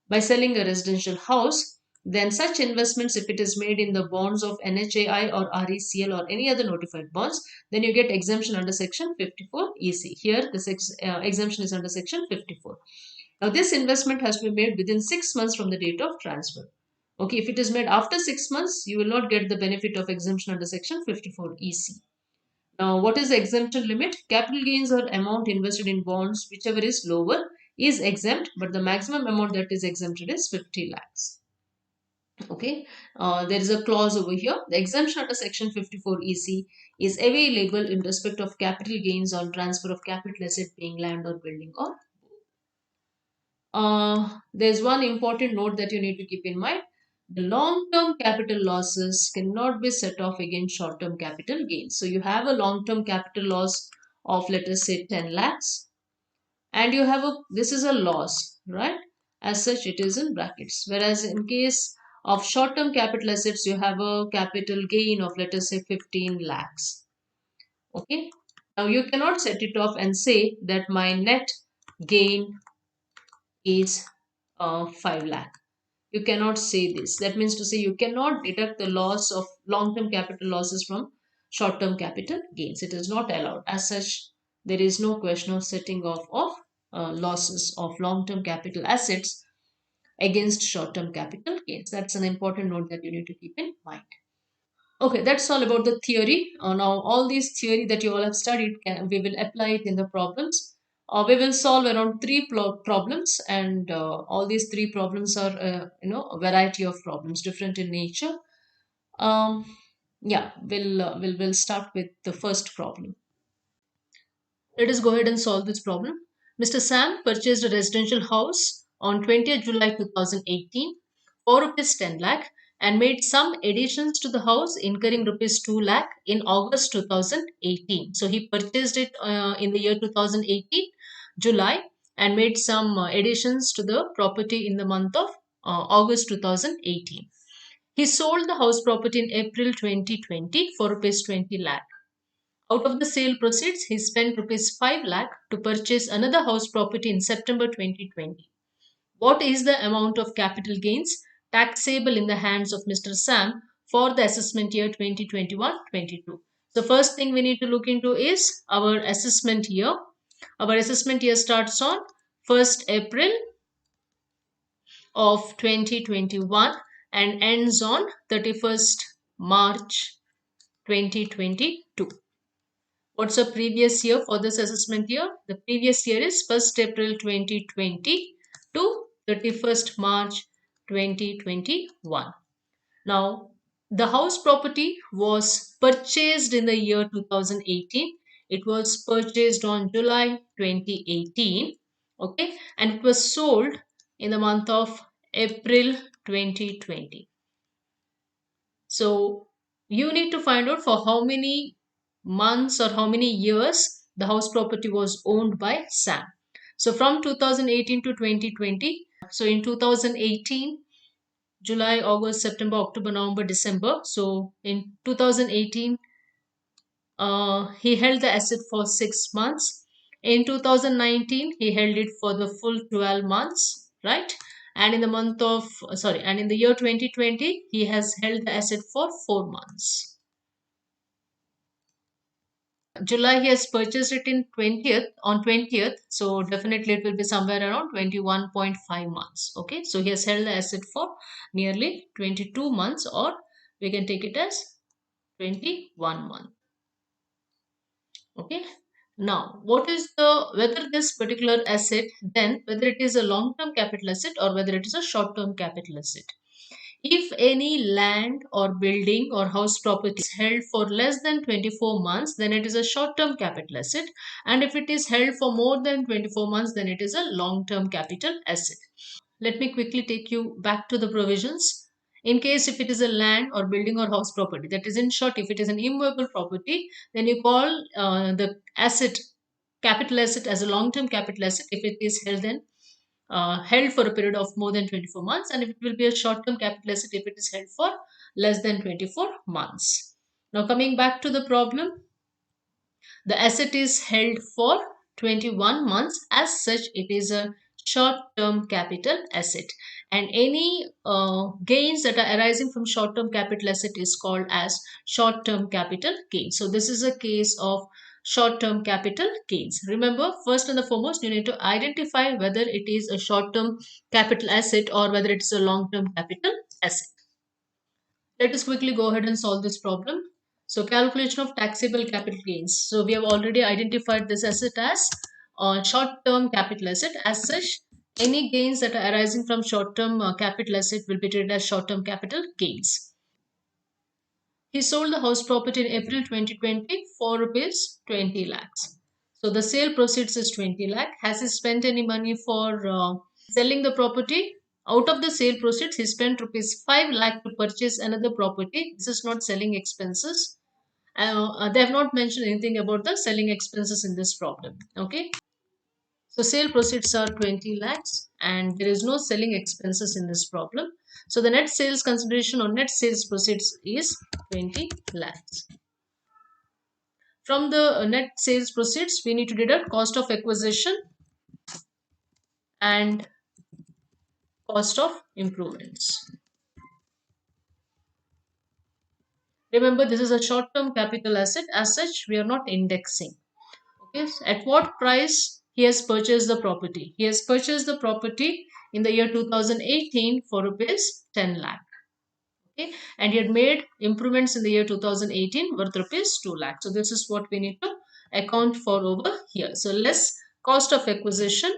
by selling a residential house, then such investments, if it is made in the bonds of NHAI or RECL or any other notified bonds, then you get exemption under section 54 EC. Here, the exemption is under section 54. Now, this investment has to be made within 6 months from the date of transfer. Okay, if it is made after 6 months, you will not get the benefit of exemption under section 54 EC. Now, what is the exemption limit? Capital gains or amount invested in bonds, whichever is lower, is exempt, but the maximum amount that is exempted is 50 lakhs. Okay, there is a clause over here. The exemption under section 54 EC is available in respect of capital gains on transfer of capital asset being land or building or there's one important note that you need to keep in mind. The long-term capital losses cannot be set off against short-term capital gains. So you have a long-term capital loss of, let us say, 10 lakhs, and you have this is a loss, right? As such, it is in brackets. Whereas in case of short-term capital assets, you have a capital gain of, let us say, 15 lakhs. Okay. Now you cannot set it off and say that my net gain is 5 lakh. You cannot say this. That means to say you cannot deduct the loss of long-term capital losses from short-term capital gains. It is not allowed. As such, there is no question of setting off of losses of long-term capital assets against short-term capital gains. That's an important note that you need to keep in mind. Okay, that's all about the theory. Now, all these theory that you all have studied, we will apply it in the problems. We will solve around three problems, and all these three problems are, a variety of problems, different in nature. Um, yeah, we'll start with the first problem. Let us go ahead and solve this problem. Mr. Sam purchased a residential house on 20th July 2018 for rupees 10 lakh and made some additions to the house incurring rupees 2 lakh in August 2018. So he purchased it in the year 2018 July and made some additions to the property in the month of August 2018. He sold the house property in April 2020 for rupees 20 lakh. Out of the sale proceeds, he spent rupees 5 lakh to purchase another house property in September 2020. What is the amount of capital gains taxable in the hands of Mr. Sam for the assessment year 2021-22? The first thing we need to look into is our assessment year. Our assessment year starts on 1st April of 2021 and ends on 31st March 2022. What's the previous year for this assessment year? The previous year is 1st April 2020 to 31st March 2021. Now, the house property was purchased in the year 2018. It was purchased on July 2018. Okay, and it was sold in the month of April 2020. So you need to find out for how many months or how many years the house property was owned by Sam. So from 2018 to 2020, so in 2018, July, August, September, October, November, December. So in 2018, he held the asset for 6 months. In 2019, he held it for the full 12 months, right? And in the month of, sorry, and in the year 2020, he has held the asset for 4 months. July, he has purchased it in 20th, on 20th. So definitely it will be somewhere around 21.5 months. Okay. So he has held the asset for nearly 22 months, or we can take it as 21 months. Okay. Now, what is the, whether this particular asset, then whether it is a long-term capital asset or whether it is a short-term capital asset. If any land or building or house property is held for less than 24 months, then it is a short-term capital asset. And if it is held for more than 24 months, then it is a long-term capital asset. Let me quickly take you back to the provisions. In case if it is a land or building or house property, that is in short, if it is an immovable property, then you call the asset, capital asset, as a long-term capital asset if it is held then held for a period of more than 24 months, and if it will be a short-term capital asset if it is held for less than 24 months. Now coming back to the problem, the asset is held for 21 months. As such, it is a short-term capital asset. And any gains that are arising from short-term capital asset is called as short-term capital gains. So this is a case of short-term capital gains. Remember, first and the foremost, you need to identify whether it is a short-term capital asset or whether it is a long-term capital asset. Let us quickly go ahead and solve this problem. So calculation of taxable capital gains. So we have already identified this asset as short-term capital asset. As such, any gains that are arising from short-term capital asset will be treated as short-term capital gains. He sold the house property in April 2020 for rupees 20 lakhs. So the sale proceeds is 20 lakh. Has he spent any money for selling the property? Out of the sale proceeds, he spent rupees 5 lakh to purchase another property. This is not selling expenses. They have not mentioned anything about the selling expenses in this problem. Okay. So sale proceeds are 20 lakhs and there is no selling expenses in this problem. So the net sales consideration or net sales proceeds is 20 lakhs. From the net sales proceeds, we need to deduct cost of acquisition and cost of improvements. Remember, this is a short term capital asset. As such, we are not indexing. Okay, so at what price he has purchased the property? He has purchased the property in the year 2018 for rupees 10 lakh. Okay, and he had made improvements in the year 2018 worth rupees 2 lakh. So this is what we need to account for over here. So less cost of acquisition.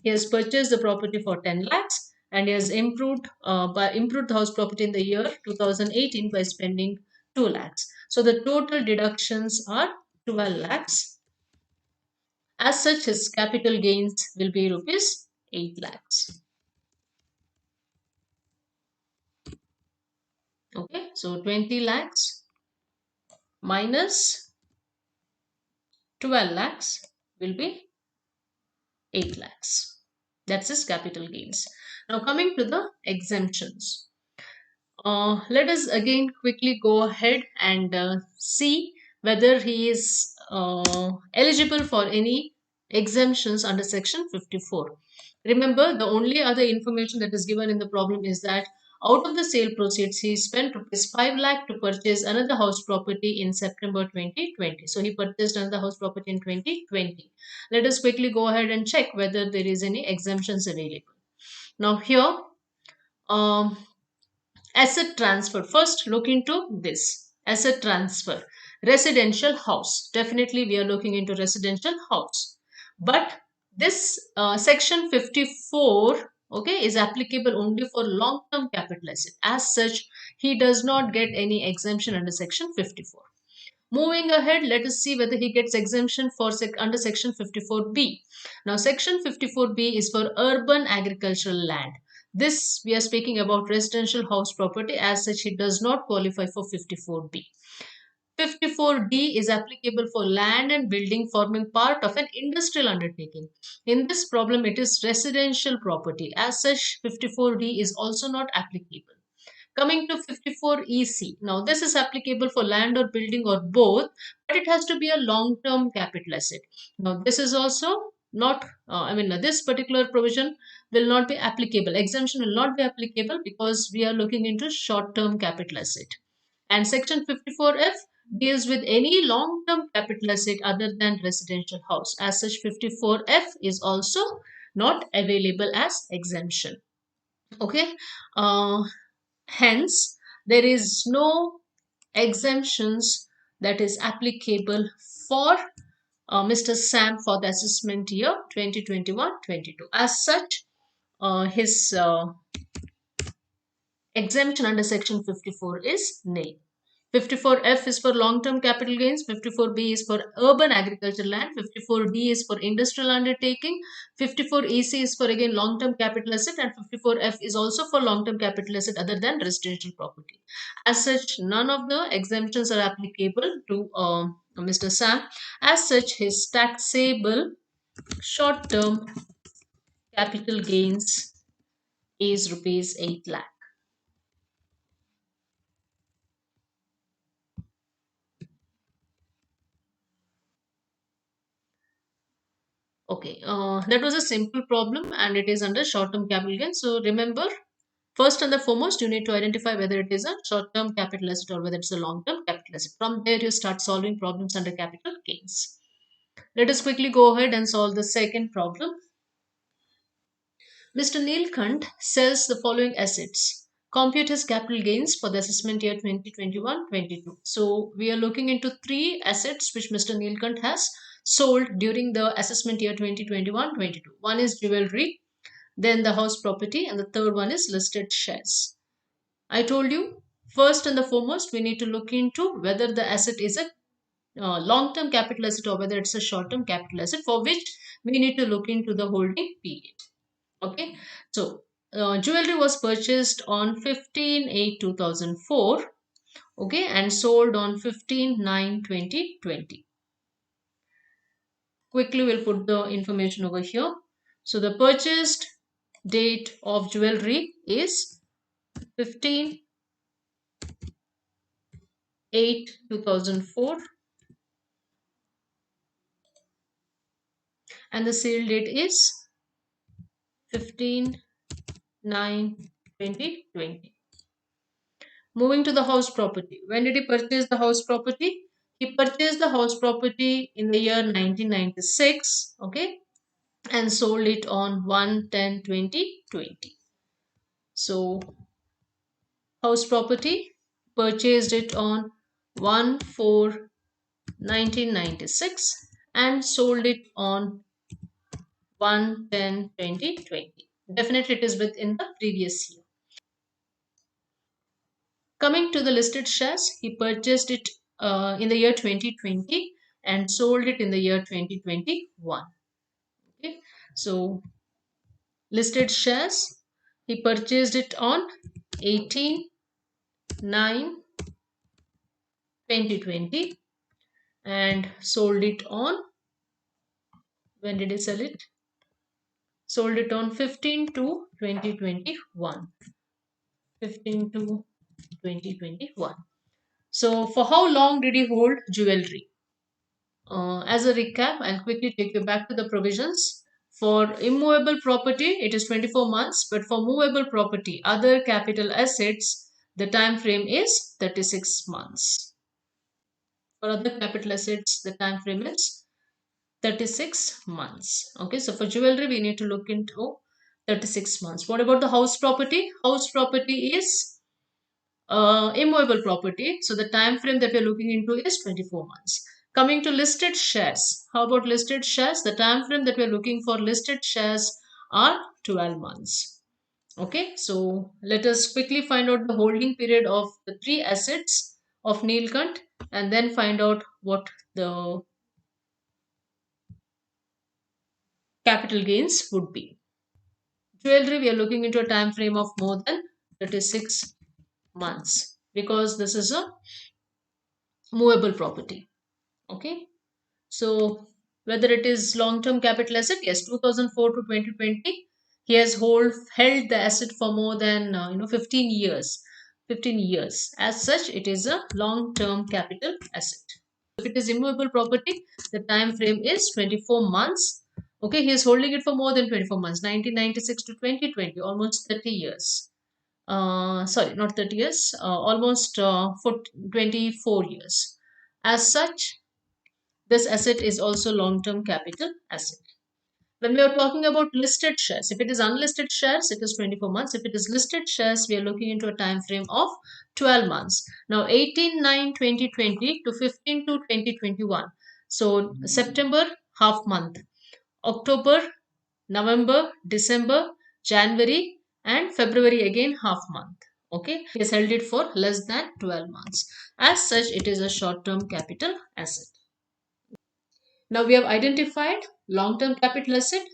He has purchased the property for 10 lakhs and he has improved the house property in the year 2018 by spending 2 lakhs. So the total deductions are 12 lakhs. As such, his capital gains will be rupees 8 lakhs. Okay, so 20 lakhs minus 12 lakhs will be 8 lakhs. That's his capital gains. Now, coming to the exemptions. Let us again quickly go ahead and see whether he is eligible for any exemptions under section 54. Remember, the only other information that is given in the problem is that out of the sale proceeds, he spent rupees 5 lakh to purchase another house property in September 2020. So he purchased another house property in 2020. Let us quickly go ahead and check whether there is any exemptions available. Now here, um, asset transfer. First, look into this asset transfer. Residential house. Definitely, we are looking into residential house. But this section 54, okay, is applicable only for long term capital asset. As such, he does not get any exemption under section 54. Moving ahead, let us see whether he gets exemption for under section 54B. Now, section 54B is for urban agricultural land. This we are speaking about residential house property. As such, it does not qualify for 54B. 54D is applicable for land and building forming part of an industrial undertaking. In this problem, it is residential property. As such, 54D is also not applicable. Coming to 54 EC. Now, this is applicable for land or building or both, but it has to be a long term capital asset. Now, this is also not, this particular provision will not be applicable. Exemption will not be applicable because we are looking into short term capital asset. And section 54F deals with any long term capital asset other than residential house. As such, 54F is also not available as exemption. Okay. Hence, there is no exemptions that is applicable for Mr. Sam for the assessment year 2021-22. As such, his exemption under section 54 is nil. 54F is for long-term capital gains, 54B is for urban agricultural land, 54D is for industrial undertaking, 54EC is for again long-term capital asset, and 54F is also for long-term capital asset other than residential property. As such, none of the exemptions are applicable to Mr. Sam. As such, his taxable short-term capital gains is rupees 8 lakh. Okay, that was a simple problem and it is under short-term capital gain. So remember, first and the foremost, you need to identify whether it is a short-term capital asset or whether it's a long-term capital asset. From there, you start solving problems under capital gains. Let us quickly go ahead and solve the second problem. Mr. Neelkant sells the following assets. Compute his capital gains for the assessment year 2021-22. So we are looking into three assets which Mr. Neelkant has sold during the assessment year 2021-22. One is jewelry, then the house property, and the third one is listed shares. I told you, first and the foremost, we need to look into whether the asset is a long-term capital asset or whether it's a short-term capital asset, for which we need to look into the holding period. Okay, so jewelry was purchased on 15/8/2004, okay, and sold on 15/9/2020. Quickly, we'll put the information over here. So the purchased date of jewelry is 15/8/2004, and the sale date is 15/9/2020. 9, 2020. Moving to the house property. When did he purchase the house property? He purchased the house property in the year 1996, okay, and sold it on 1/10/2020. So, house property, purchased it on 1/4/1996 and sold it on 1/10/2020. Definitely it is within the previous year. Coming to the listed shares, he purchased it in the year 2020 and sold it in the year 2021. Okay, so listed shares, he purchased it on 18/9/2020 and sold it on, when did he sell it? Sold it on 15/2/2021. 15/2/2021. So, for how long did he hold jewelry? As a recap, I'll quickly take you back to the provisions. For immovable property, it is 24 months, but for movable property, other capital assets, the time frame is 36 months. For other capital assets, the time frame is 36 months. Okay, so for jewelry, we need to look into 36 months. What about the house property? House property is immovable property. So the time frame that we're looking into is 24 months. Coming to listed shares. How about listed shares? The time frame that we're looking for listed shares are 12 months. Okay, so let us quickly find out the holding period of the three assets of Neelkant and then find out what the capital gains would be. Jewelry, we are looking into a time frame of more than 36 months because this is a movable property. Okay, so whether it is long-term capital asset, yes, 2004 to 2020, he has held the asset for more than 15 years. 15 years. As such, it is a long-term capital asset. If it is immovable property, the time frame is 24 months. Okay, he is holding it for more than 24 months, 1996 to 2020, almost 30 years. Sorry, not 30 years, almost for 24 years. As such, this asset is also long-term capital asset. When we are talking about listed shares, if it is unlisted shares, it is 24 months. If it is listed shares, we are looking into a time frame of 12 months. Now, 18/9/2020 to 15/2/2021. So, September, half month. October, November, December, January, and February again, half month. Okay, he has held it for less than 12 months. As such, it is a short-term capital asset. Now we have identified long-term capital asset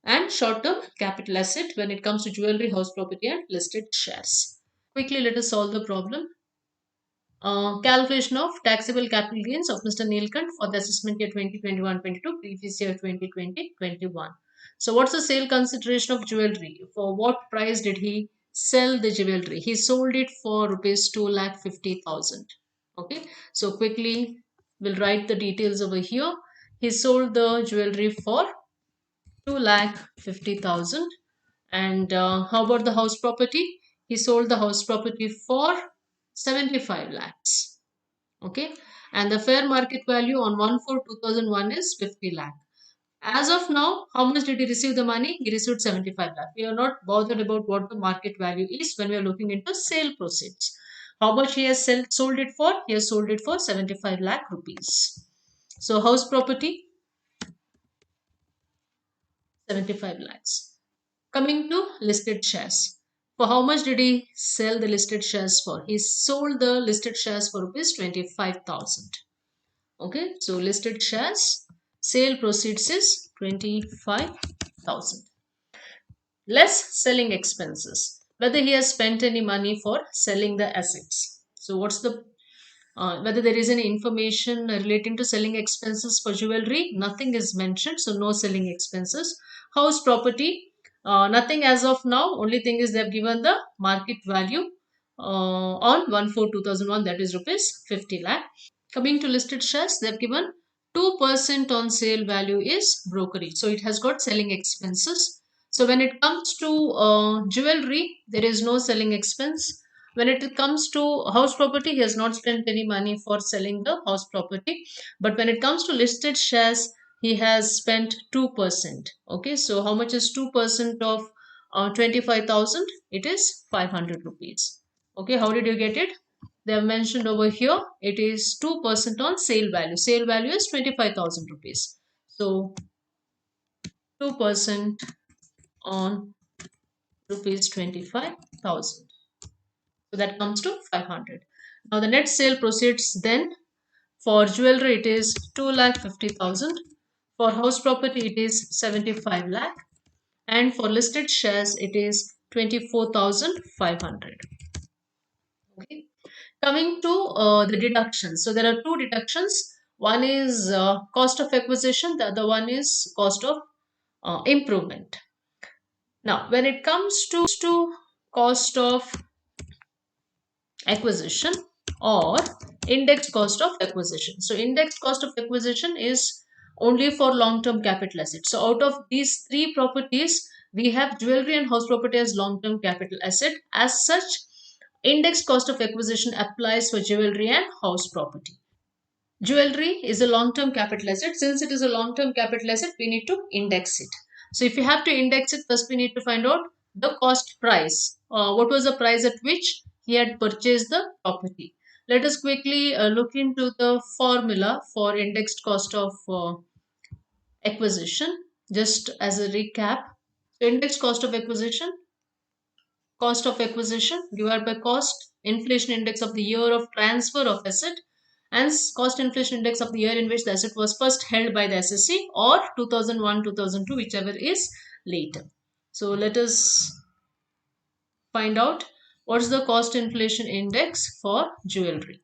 and short-term capital asset when it comes to jewelry, house property, and listed shares. Quickly, let us solve the problem. Calculation of taxable capital gains of Mr. Neelkant for the assessment year 2021-22, previous year 2020-21. So, what's the sale consideration of jewelry? For what price did he sell the jewelry? He sold it for rupees 2,50,000. Okay, so quickly we'll write the details over here. He sold the jewelry for 2,50,000. And how about the house property? He sold the house property for 75 lakhs. Okay, and the fair market value on 1/4/2001 is 50 lakh. As of now, how much did he receive the money? He received 75 lakh. We are not bothered about what the market value is when we are looking into sale proceeds. How much he has sold it for? He has sold it for 75 lakh rupees. So house property, 75 lakhs. Coming to listed shares. For how much did he sell the listed shares for? He sold the listed shares for rupees 25,000. Okay, so listed shares, sale proceeds is 25,000. Less selling expenses. Whether he has spent any money for selling the assets. So what's the whether there is any information relating to selling expenses for jewelry, nothing is mentioned, so no selling expenses. House property, nothing as of now. Only thing is they have given the market value on 1/4/2001, that is rupees 50 lakh. Coming to listed shares, they have given 2% on sale value is brokerage, so it has got selling expenses. So when it comes to jewelry, there is no selling expense. When it comes to house property, he has not spent any money for selling the house property. But when it comes to listed shares, he has spent 2%. Okay, so how much is 2% of 25,000? It is 500 rupees. Okay, how did you get it? They have mentioned over here it is 2% on sale value. Sale value is 25,000 rupees. So 2% on rupees 25,000. So that comes to 500. Now the net sale proceeds then for jewelry it is 2,50,000. For house property it is 75 lakh. And for listed shares it is 24,500. Okay. Coming to the deductions. So there are two deductions. One is cost of acquisition. The other one is cost of improvement. Now, when it comes to cost of acquisition or index cost of acquisition. So index cost of acquisition is only for long-term capital assets. So out of these three properties, we have jewelry and house property as long-term capital asset. As such, index cost of acquisition applies for jewelry and house property. Jewelry is a long-term capital asset. Since it is a long-term capital asset, we need to index it. So if you have to index it, first we need to find out the cost price. What was the price at which he had purchased the property? Let us quickly look into the formula for indexed cost of acquisition. Just as a recap, so indexed cost of acquisition divided by cost inflation index of the year of transfer of asset and cost inflation index of the year in which the asset was first held by the SSC or 2001 2002, whichever is later. So let us find out what's the cost inflation index for jewelry.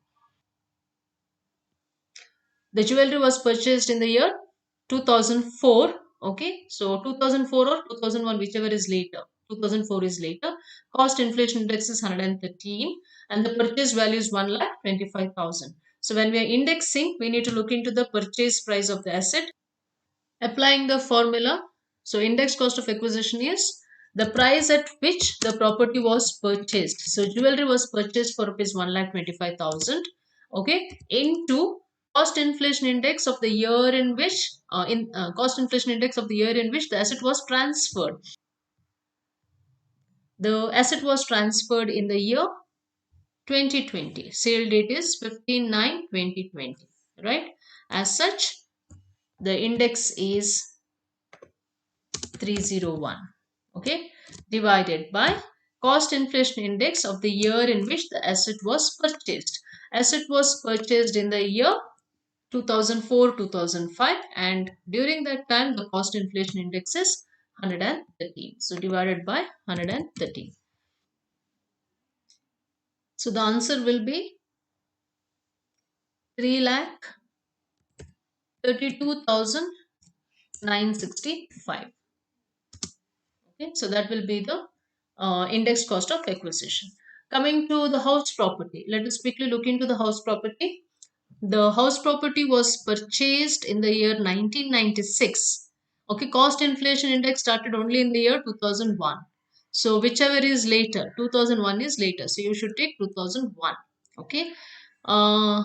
The jewelry was purchased in the year 2004. Okay, so 2004 or 2001, whichever is later. 2004 is later. Cost inflation index is 113 and the purchase value is 1,25,000. So when we are indexing, we need to look into the purchase price of the asset. Applying the formula, so index cost of acquisition is the price at which the property was purchased. So jewelry was purchased for rupees 1,25,000. Okay, into cost inflation index of the year in which cost inflation index of the year in which the asset was transferred. The asset was transferred in the year 2020. Sale date is 15/9/2020. Right? As such, the index is 301. Okay, divided by cost inflation index of the year in which the asset was purchased. Asset was purchased in the year 2004 2005 and during that time the cost inflation index is 113. So divided by 113. So the answer will be 3,32,965. Okay, so that will be the index cost of acquisition. Coming to the house property, let us quickly look into the house property. The house property was purchased in the year 1996. Okay, cost inflation index started only in the year 2001. So whichever is later, 2001 is later. So you should take 2001. Okay. Uh,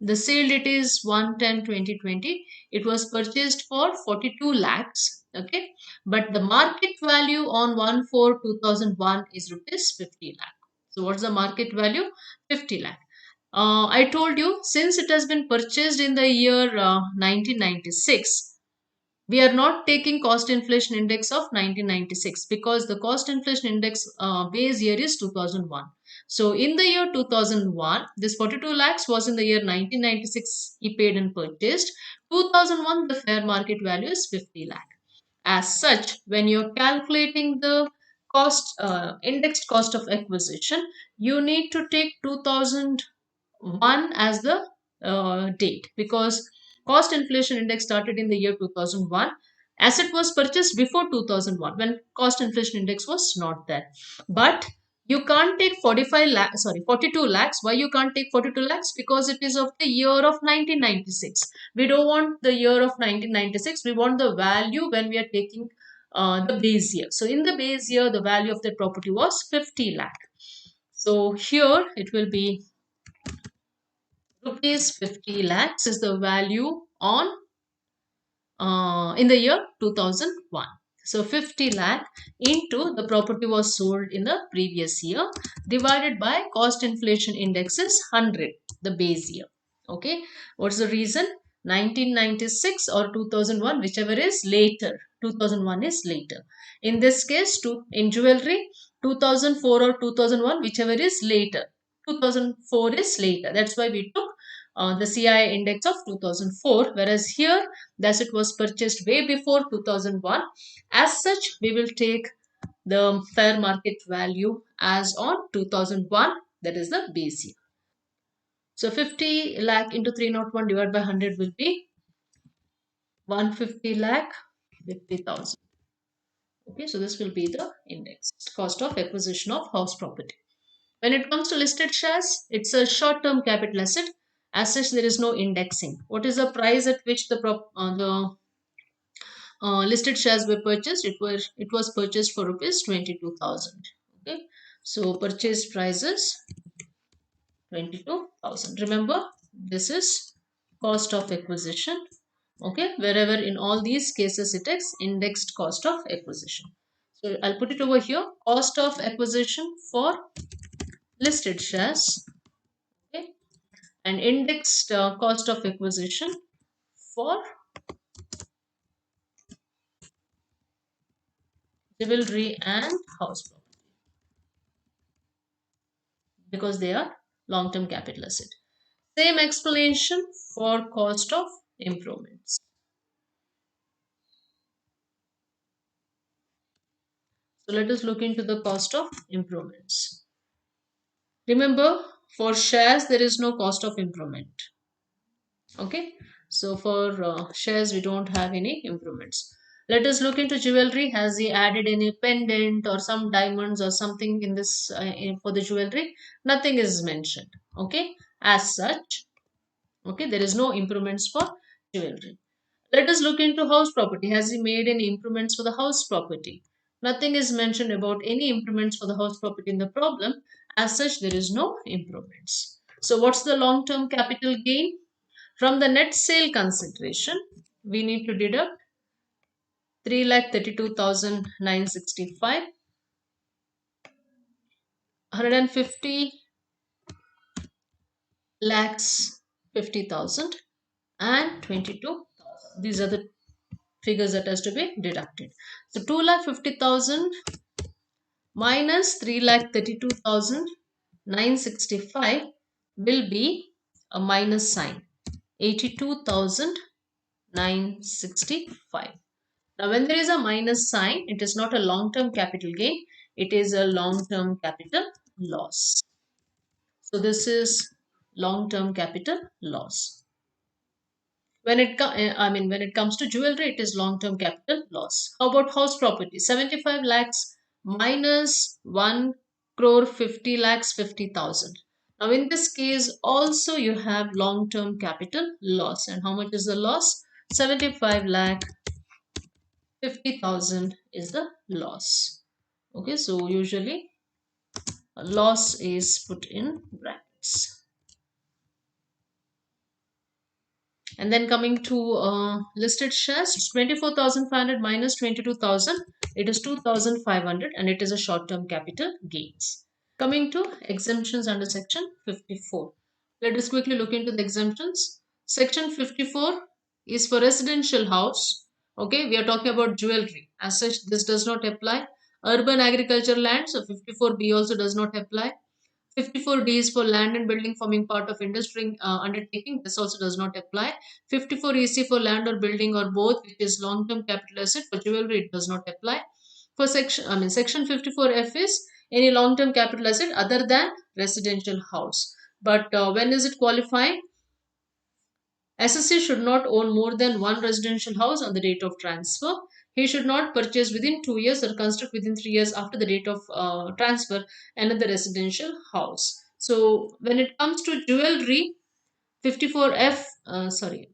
the sale date is 1/10/2020. It was purchased for 42 lakhs. Okay. But the market value on 1/4/2001 is rupees 50 lakh. So what's the market value? 50 lakh. I told you since it has been purchased in the year 1996, we are not taking cost inflation index of 1996 because the cost inflation index base year is 2001. So in the year 2001, this 42 lakhs was in the year 1996 he paid and purchased. 2001 the fair market value is 50 lakh. As such, when you're calculating the cost indexed cost of acquisition, you need to take 2001 as the date because cost inflation index started in the year 2001. Asset was purchased before 2001 when cost inflation index was not there. But you can't take 45 lakhs, sorry, 42 lakhs. Why you can't take 42 lakhs? Because it is of the year of 1996. We don't want the year of 1996. We want the value when we are taking the base year. So in the base year, the value of the property was 50 lakh. So here it will be rupees 50 lakhs is the value on in the year 2001. So 50 lakh into the property was sold in the previous year divided by cost inflation index is 100, the base year. Okay, what's the reason? 1996 or 2001, whichever is later. 2001 is later. In this case, in jewelry, 2004 or 2001, whichever is later. 2004 is later. That's why we took the CI index of 2004, whereas here thus it was purchased way before 2001. As such, we will take the fair market value as on 2001, that is the base year. So 50 lakh into 301 divided by 100 will be 150 lakh 50,000. Okay, so this will be the index cost of acquisition of house property. When it comes to listed shares, it's a short-term capital asset. As such, there is no indexing. What is the price at which the listed shares were purchased? It was purchased for rupees 22,000. Okay, so purchase prices 22,000. Remember, this is cost of acquisition. Okay, wherever in all these cases it is indexed cost of acquisition. So I'll put it over here. Cost of acquisition for listed shares. Okay, and indexed cost of acquisition for jewelry and house property because they are long-term capital asset. Same explanation for cost of improvements. So let us look into the cost of improvements. Remember, for shares there is no cost of improvement. Okay, so for shares we don't have any improvements. Let us look into jewelry. Has he added any pendant or some diamonds or something in this for the jewelry? Nothing is mentioned. Okay, as such, okay, there is no improvements for jewelry. Let us look into house property. Has he made any improvements for the house property? Nothing is mentioned about any improvements for the house property in the problem. As such, there is no improvements. So what's the long-term capital gain? From the net sale consideration, we need to deduct 3,32,965, 150 lakhs 50,000 and 22,000. These are the figures that has to be deducted. So 2,50,000 minus 3,32,965 will be a minus sign, 82,965. Now, when there is a minus sign, it is not a long-term capital gain, it is a long-term capital loss. So, this is long-term capital loss. When it comes to jewelry, it is long-term capital loss. How about house property? 75 lakhs minus 1 crore 50 lakhs 50,000. Now, in this case, also you have long-term capital loss. And how much is the loss? 75 lakh 50,000 is the loss. Okay, so usually a loss is put in brackets. And then coming to listed shares, 24,500 minus 22,000, it is 2,500 and it is a short-term capital gains. Coming to exemptions under section 54. Let us quickly look into the exemptions. Section 54 is for residential house. Okay, we are talking about jewelry. As such, this does not apply. Urban agricultural land, so 54B also does not apply. 54D is for land and building forming part of industry undertaking. This also does not apply. 54EC for land or building or both, which is long-term capital asset. For jewelry, it does not apply. For section 54F is any long-term capital asset other than residential house. But when is it qualifying? Assessee should not own more than one residential house on the date of transfer. He should not purchase within 2 years or construct within 3 years after the date of transfer another residential house. So when it comes to jewelry, 54F, sorry,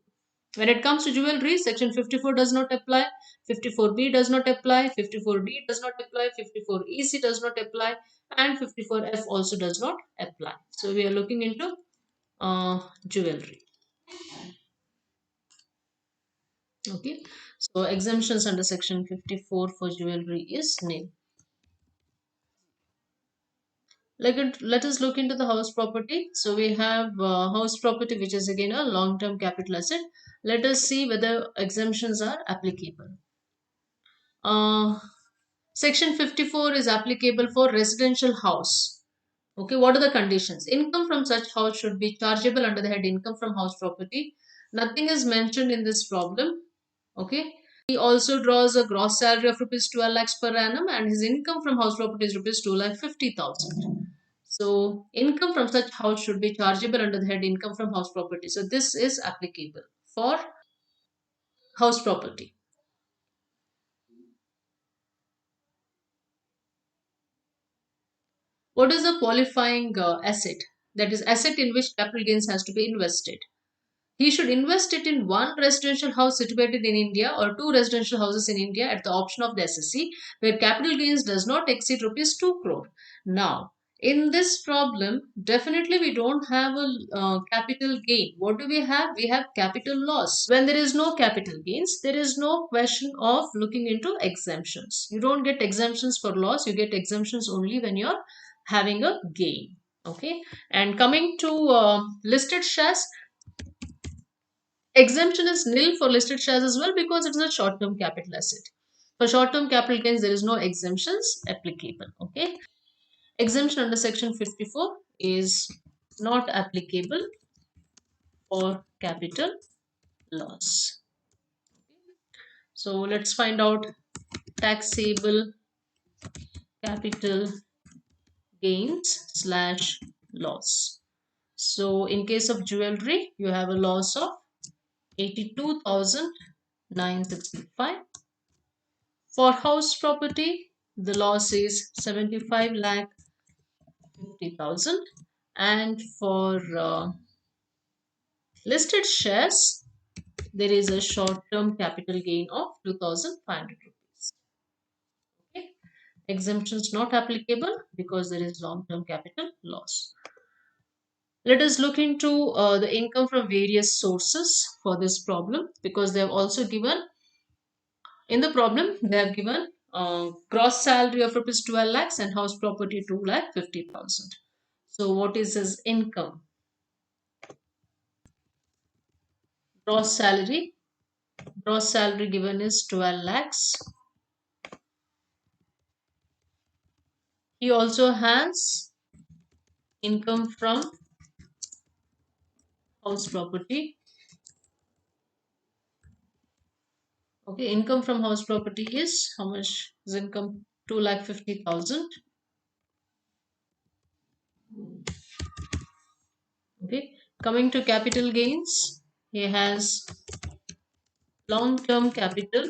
When it comes to jewelry, section 54 does not apply, 54B does not apply, 54D does not apply, 54EC does not apply, and 54F also does not apply. So we are looking into jewelry. Okay. So exemptions under section 54 for jewelry is nil. Let us look into the house property. So we have house property, which is again a long-term capital asset. Let us see whether exemptions are applicable. Uh, Section 54 is applicable for residential house. Okay, what are the conditions? Income from such house should be chargeable under the head income from house property. Nothing is mentioned in this problem. Okay. He also draws a gross salary of rupees 12 lakhs per annum and his income from house property is rupees 2 lakh 50,000. So income from such house should be chargeable under the head income from house property. So this is applicable for house property. What is a qualifying asset? That is asset in which capital gains has to be invested. He should invest it in one residential house situated in India or two residential houses in India at the option of the SSC where capital gains does not exceed rupees 2 crore. Now, in this problem, definitely we don't have a capital gain. What do we have? We have capital loss. When there is no capital gains, there is no question of looking into exemptions. You don't get exemptions for loss, you get exemptions only when you're having a gain. Okay, and coming to listed shares, exemption is nil for listed shares as well because it is a short-term capital asset. For short-term capital gains, there is no exemptions applicable. Okay. Exemption under section 54 is not applicable for capital loss. So let's find out taxable capital gains slash loss. So in case of jewelry, you have a loss of 82,965. For house property, the loss is 75 lakh 50,000. And for listed shares, there is a short-term capital gain of 2,500 rupees. Okay. Exemptions not applicable because there is long-term capital loss. Let us look into the income from various sources for this problem because they have also given in the problem they have given gross salary of rupees 12 lakhs and house property 2 lakh 50,000. So what is his income? Gross salary. Gross salary given is 12 lakhs. He also has income from house property. Okay, income from house property is how much is income? 2 lakh 50,000. Okay, coming to capital gains, he has long-term capital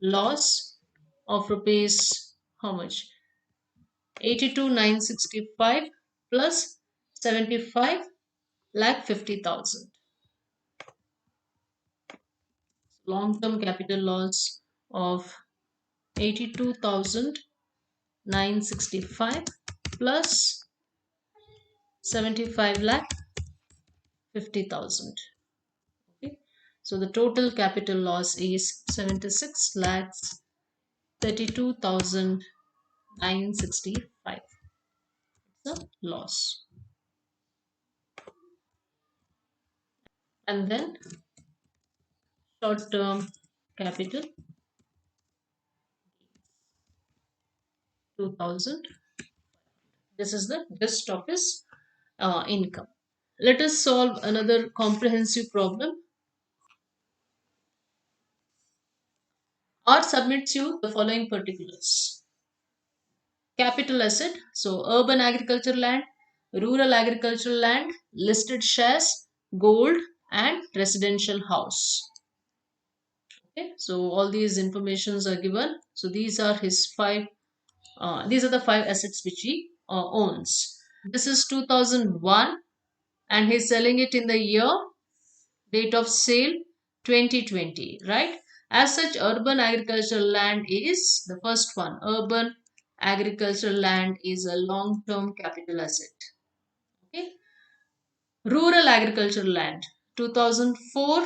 loss of rupees how much? 82,965 plus 75 lakh 50,000. Long-term capital loss of 82,965 plus 75 lakh 50,000. Okay. So the total capital loss is 76 lakhs 32,965. The loss. And then short-term capital 2,000. This is the gist of his income. Let us solve another comprehensive problem. R submits you the following particulars. Capital asset, so urban agriculture land, rural agricultural land, listed shares, gold, and residential house. Okay, so all these informations are given. So these are his five. These are the five assets which he owns. This is 2001, and he's selling it in the year date of sale 2020, right? As such, urban agricultural land is the first one. Urban agricultural land is a long-term capital asset. Okay. Rural agricultural land, 2004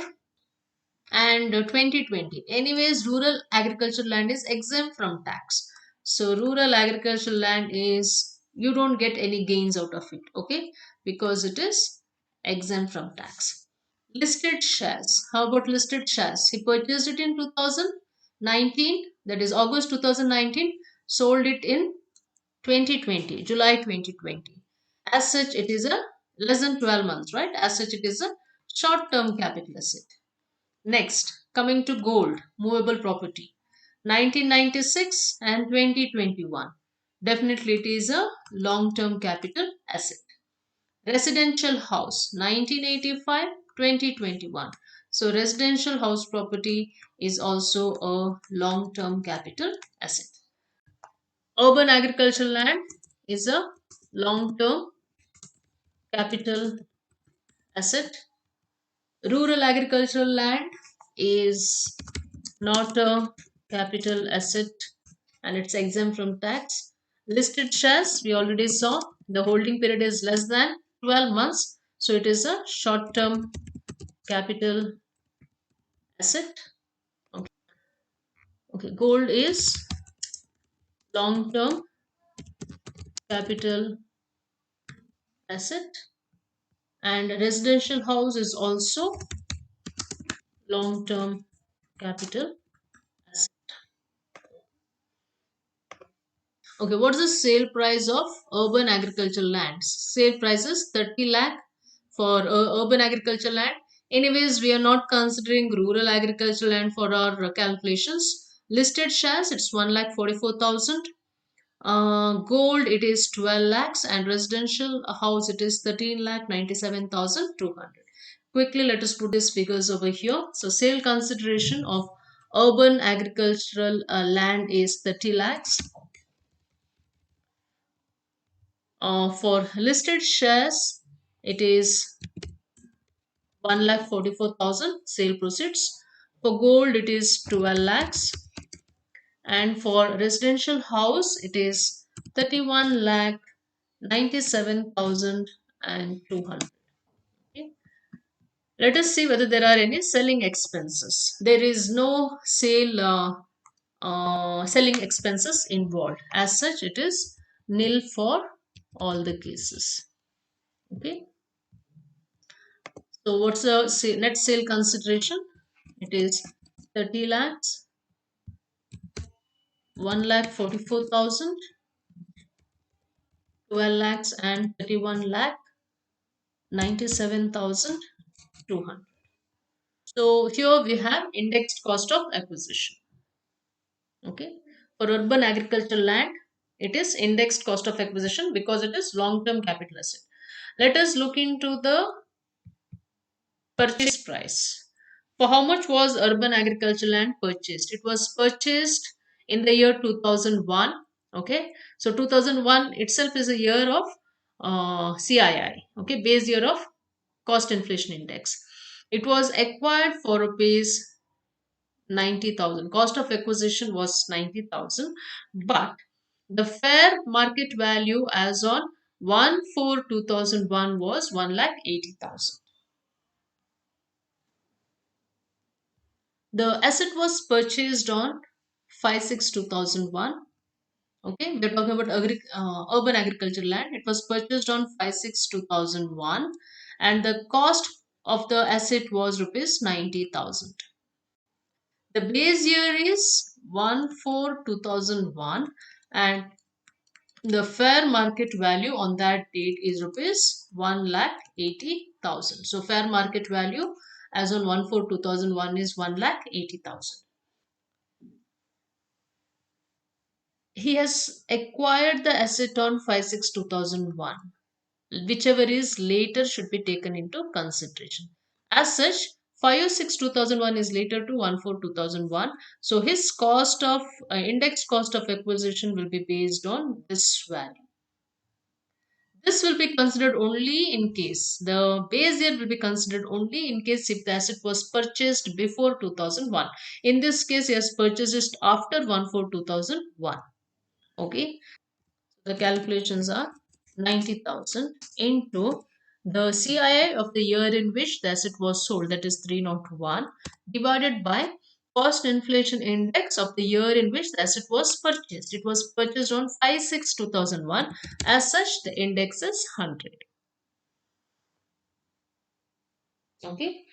and 2020. Anyways, rural agricultural land is exempt from tax. So rural agricultural land is, you don't get any gains out of it, okay, because it is exempt from tax. Listed shares, how about listed shares? He purchased it in 2019, that is August 2019, sold it in 2020, July 2020. As such, it is a less than 12 months, right? As such, it is a short term capital asset. Next, coming to gold, movable property, 1996 and 2021. Definitely, it is a long term capital asset. Residential house, 1985, 2021. So, residential house property is also a long term capital asset. Urban agricultural land is a long term capital asset. Rural agricultural land is not a capital asset and it's exempt from tax. Listed shares, we already saw the holding period is less than 12 months, so it is a short term capital asset. Okay, okay. Gold is long term capital asset, and residential house is also long term capital asset. Okay, what is the sale price of urban agricultural lands? Sale price is 30 lakh for urban agricultural land. Anyways, we are not considering rural agricultural land for our calculations. Listed shares, it's 1 lakh 44,000. Gold, it is 12 lakhs, and residential house, it is 13 lakh 97,200. Quickly, let us put these figures over here. So, sale consideration of urban agricultural land is 30 lakhs. For listed shares, it is 1 lakh 44,000 sale proceeds. For gold, it is 12 lakhs. And for residential house, it is 31 lakh 97,200. Okay. Let us see whether there are any selling expenses. There is no selling expenses involved. As such, it is nil for all the cases. Okay. So what's the net sale consideration? It is 30 lakhs, 1 lakh 44,000, 12 lakhs and 31 lakh 97,200. So here we have indexed cost of acquisition. Okay. For urban agricultural land, it is indexed cost of acquisition because it is long-term capital asset. Let us look into the purchase price. For how much was urban agricultural land purchased? It was purchased in the year 2001. Okay, so 2001 itself is a year of CII. Okay, base year of cost inflation index. It was acquired for rupees 90,000. Cost of acquisition was 90,000, but the fair market value as on 1/4/2001 was 1 lakh 80,000. The asset was purchased on 5/6/2001. Okay, we're talking about urban agricultural land. It was purchased on 5/6/2001, and the cost of the asset was rupees 90,000. The base year is 1/4/2001, and the fair market value on that date is rupees 1 lakh 80,000. So fair market value as on 1/4/2001 is 1 lakh 80,000. He has acquired the asset on 5/6/2001. Whichever is later should be taken into consideration. As such, 5/6/2001 is later to 1/4/2001. So his cost of indexed cost of acquisition will be based on this value. This will be considered only in case the base year will be considered only in case if the asset was purchased before 2001. In this case, he has purchased it after 1 4 2001. Okay, the calculations are 90,000 into the CII of the year in which the asset was sold, that is 301, divided by cost inflation index of the year in which the asset was purchased. It was purchased on 5 6 2001. As such, the index is 100. Okay,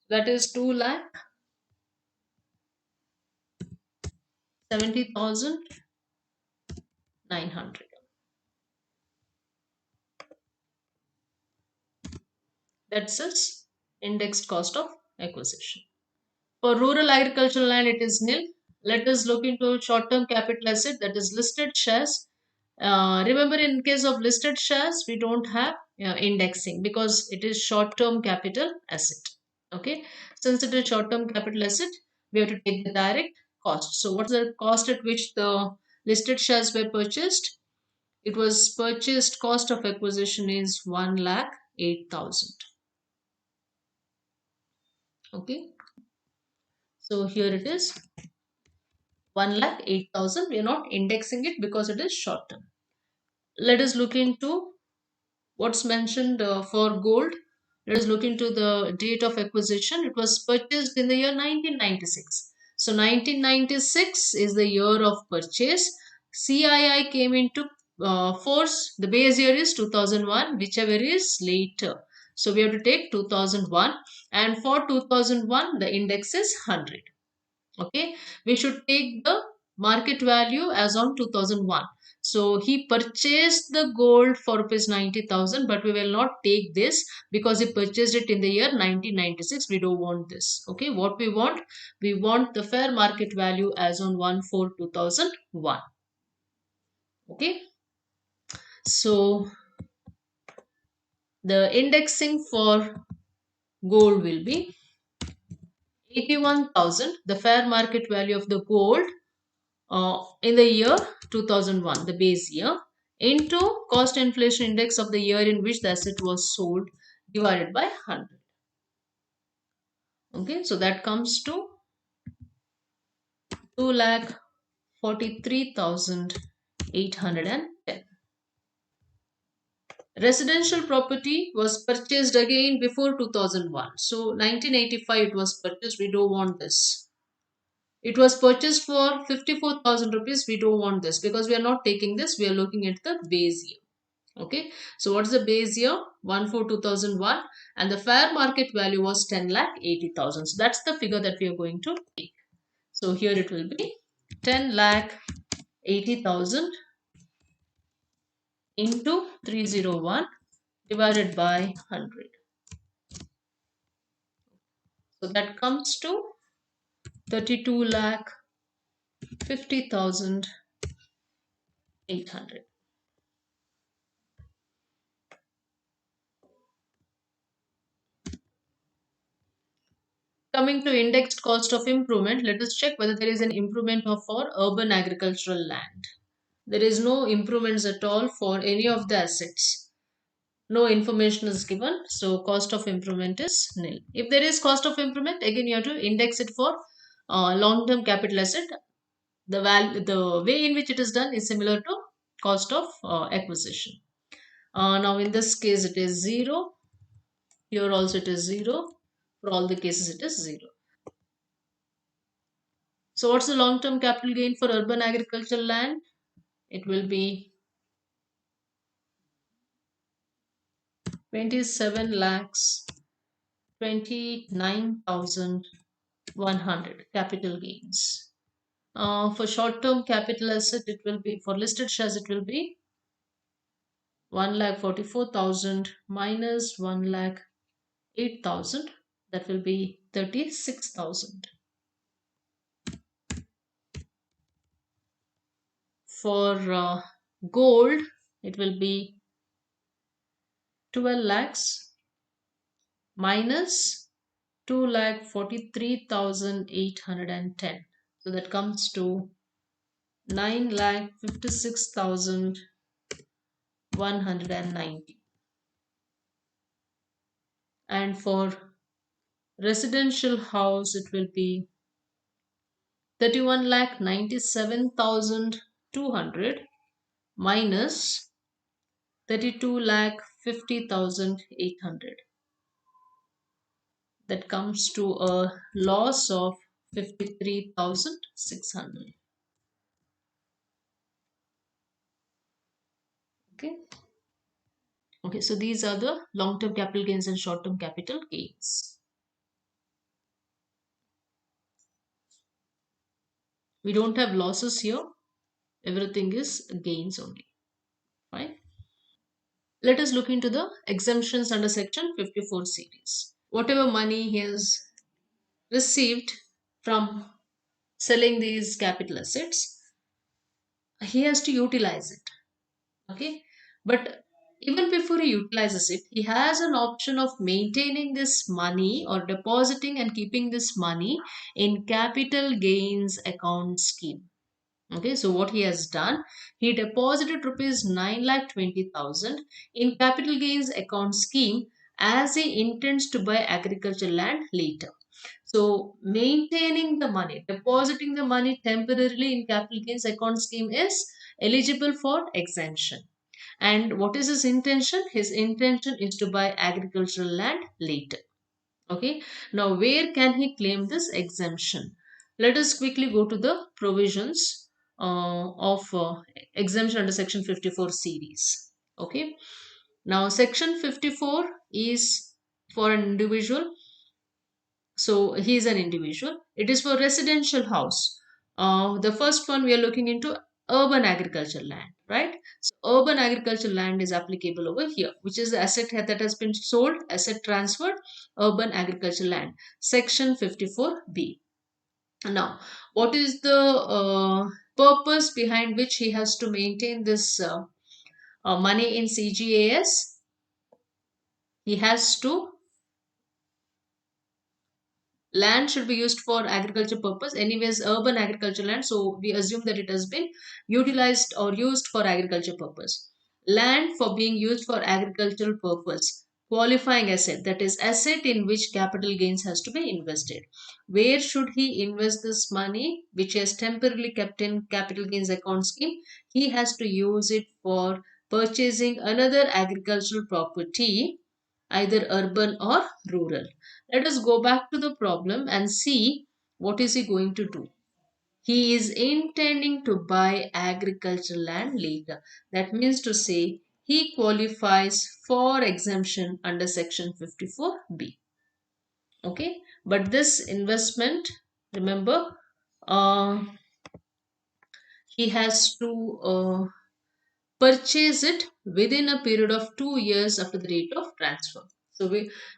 that is 2,70,900. That's its indexed cost of acquisition. For rural agricultural land, it is nil. Let us look into short-term capital asset, that is listed shares. Remember, in case of listed shares, we don't have indexing because it is short-term capital asset. Okay, since it is short-term capital asset, we have to take the direct cost. So, what's the cost at which the listed shares were purchased? It was purchased cost of acquisition is 1,08,000. Okay, so here it is 1,08,000. We are not indexing it because it is short term. Let us look into what's mentioned for gold. Let us look into the date of acquisition. It was purchased in the year 1996. So 1996 is the year of purchase. CII came into force. The base year is 2001, whichever is later. So we have to take 2001, and for 2001 the index is 100. Okay, we should take the market value as on 2001. So he purchased the gold for rupees 90,000, but we will not take this because he purchased it in the year 1996. We don't want this. Okay, what we want the fair market value as on 1 4 2001. Okay, so the indexing for gold will be 81,000, the fair market value of the gold in the year 2001, the base year, into cost inflation index of the year in which the asset was sold divided by 100. Okay, so that comes to 2,43,810. Residential property was purchased again before 2001. So 1985 it was purchased. We don't want this. It was purchased for 54,000 rupees. We don't want this because we are not taking this. We are looking at the base year. Okay, so what's the base year? 1 4 2001, and the fair market value was 10,80,000. So that's the figure that we are going to take. So here it will be 10,80,000 into 301 divided by 100. So that comes to 32,50,800. Coming to indexed cost of improvement, let us check whether there is an improvement for urban agricultural land. There is no improvements at all for any of the assets. No information is given, so cost of improvement is nil. If there is cost of improvement, again you have to index it for long-term capital asset. The way in which it is done is similar to cost of acquisition. Now in this case it is 0. Here also it is 0. For all the cases it is 0. So what's the long-term capital gain for urban agricultural land? It will be 27 lakhs 29,100 capital gains. For short-term capital asset, it will be for listed shares. It will be 1,44,000 minus 1,08,000. That will be 36,000. For gold, it will be 12 lakhs minus 2,43,810. So that comes to 9,56,190. And for residential house, it will be 31,97,200 minus 32,50,800. That comes to a loss of 53,600. Okay. Okay, so these are the long-term capital gains and short-term capital gains. We don't have losses here. Everything is gains only. Right? Let us look into the exemptions under section 54 series. Whatever money he has received from selling these capital assets, he has to utilize it. Okay, but even before he utilizes it, he has an option of maintaining this money or depositing and keeping this money in capital gains account scheme. Okay, so what he has done, he deposited rupees 9,20,000 in capital gains account scheme as he intends to buy agriculture land later. So maintaining the money, depositing the money temporarily in capital gains account scheme is eligible for exemption. And what is his intention? His intention is to buy agricultural land later. Okay. Now, where can he claim this exemption? Let us quickly go to the provisions of exemption under Section 54 series. Okay. Now, Section 54 is for an individual. So, he is an individual. It is for residential house. The first one we are looking into urban agriculture land, right? So, urban agriculture land is applicable over here, which is the asset that has been sold, asset transferred, urban agriculture land, section 54B. Now, what is the purpose behind which he has to maintain this money in CGAS? He has to land should be used for agriculture purpose, anyways urban agriculture land, so we assume that it has been utilized or used for agriculture purpose. Land for being used for agricultural purpose, qualifying asset, that is asset in which capital gains has to be invested. Where should he invest this money which has temporarily kept in capital gains account scheme? He has to use it for purchasing another agricultural property, either urban or rural. Let us go back to the problem and see what is he going to do. He is intending to buy agricultural land later. That means to say he qualifies for exemption under section 54B. Okay, but this investment, remember, uh, he has to purchase it within a period of 2 years after the date of transfer. So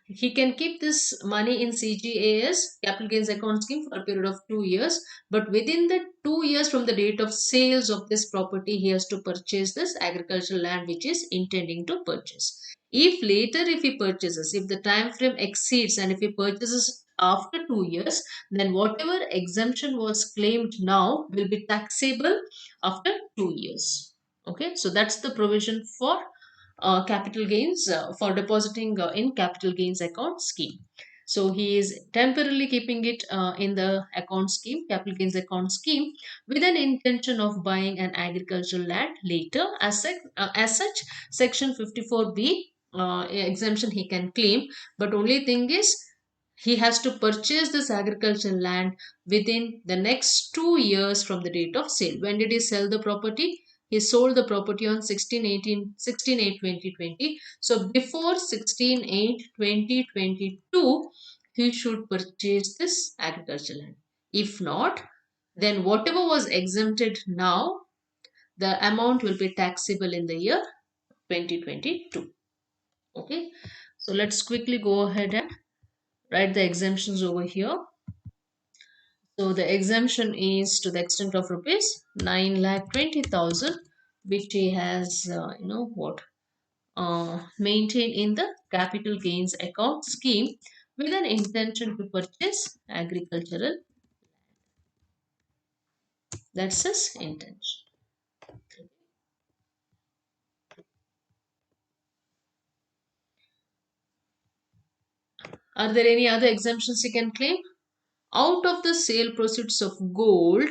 he can keep this money in CGAS, capital gains account scheme, for a period of 2 years. But within the 2 years from the date of sales of this property, he has to purchase this agricultural land which is intending to purchase. If later, if he purchases, if the time frame exceeds and if he purchases after 2 years, then whatever exemption was claimed now will be taxable after 2 years. Okay, so that's the provision for capital gains for depositing in capital gains account scheme. So he is temporarily keeping it in the account scheme, capital gains account scheme, with an intention of buying an agricultural land later. As such, section 54B exemption he can claim, but only thing is he has to purchase this agricultural land within the next 2 years from the date of sale. When did he sell the property? He sold the property on 16/8/2020. So before 16/8/2022, he should purchase this agricultural land. If not, then whatever was exempted now, the amount will be taxable in the year 2022. Okay, so let's quickly go ahead and write the exemptions over here. So the exemption is to the extent of rupees 9,20,000, which he has, maintained in the capital gains account scheme with an intention to purchase agricultural. That's his intention. Are there any other exemptions he can claim? Out of the sale proceeds of gold,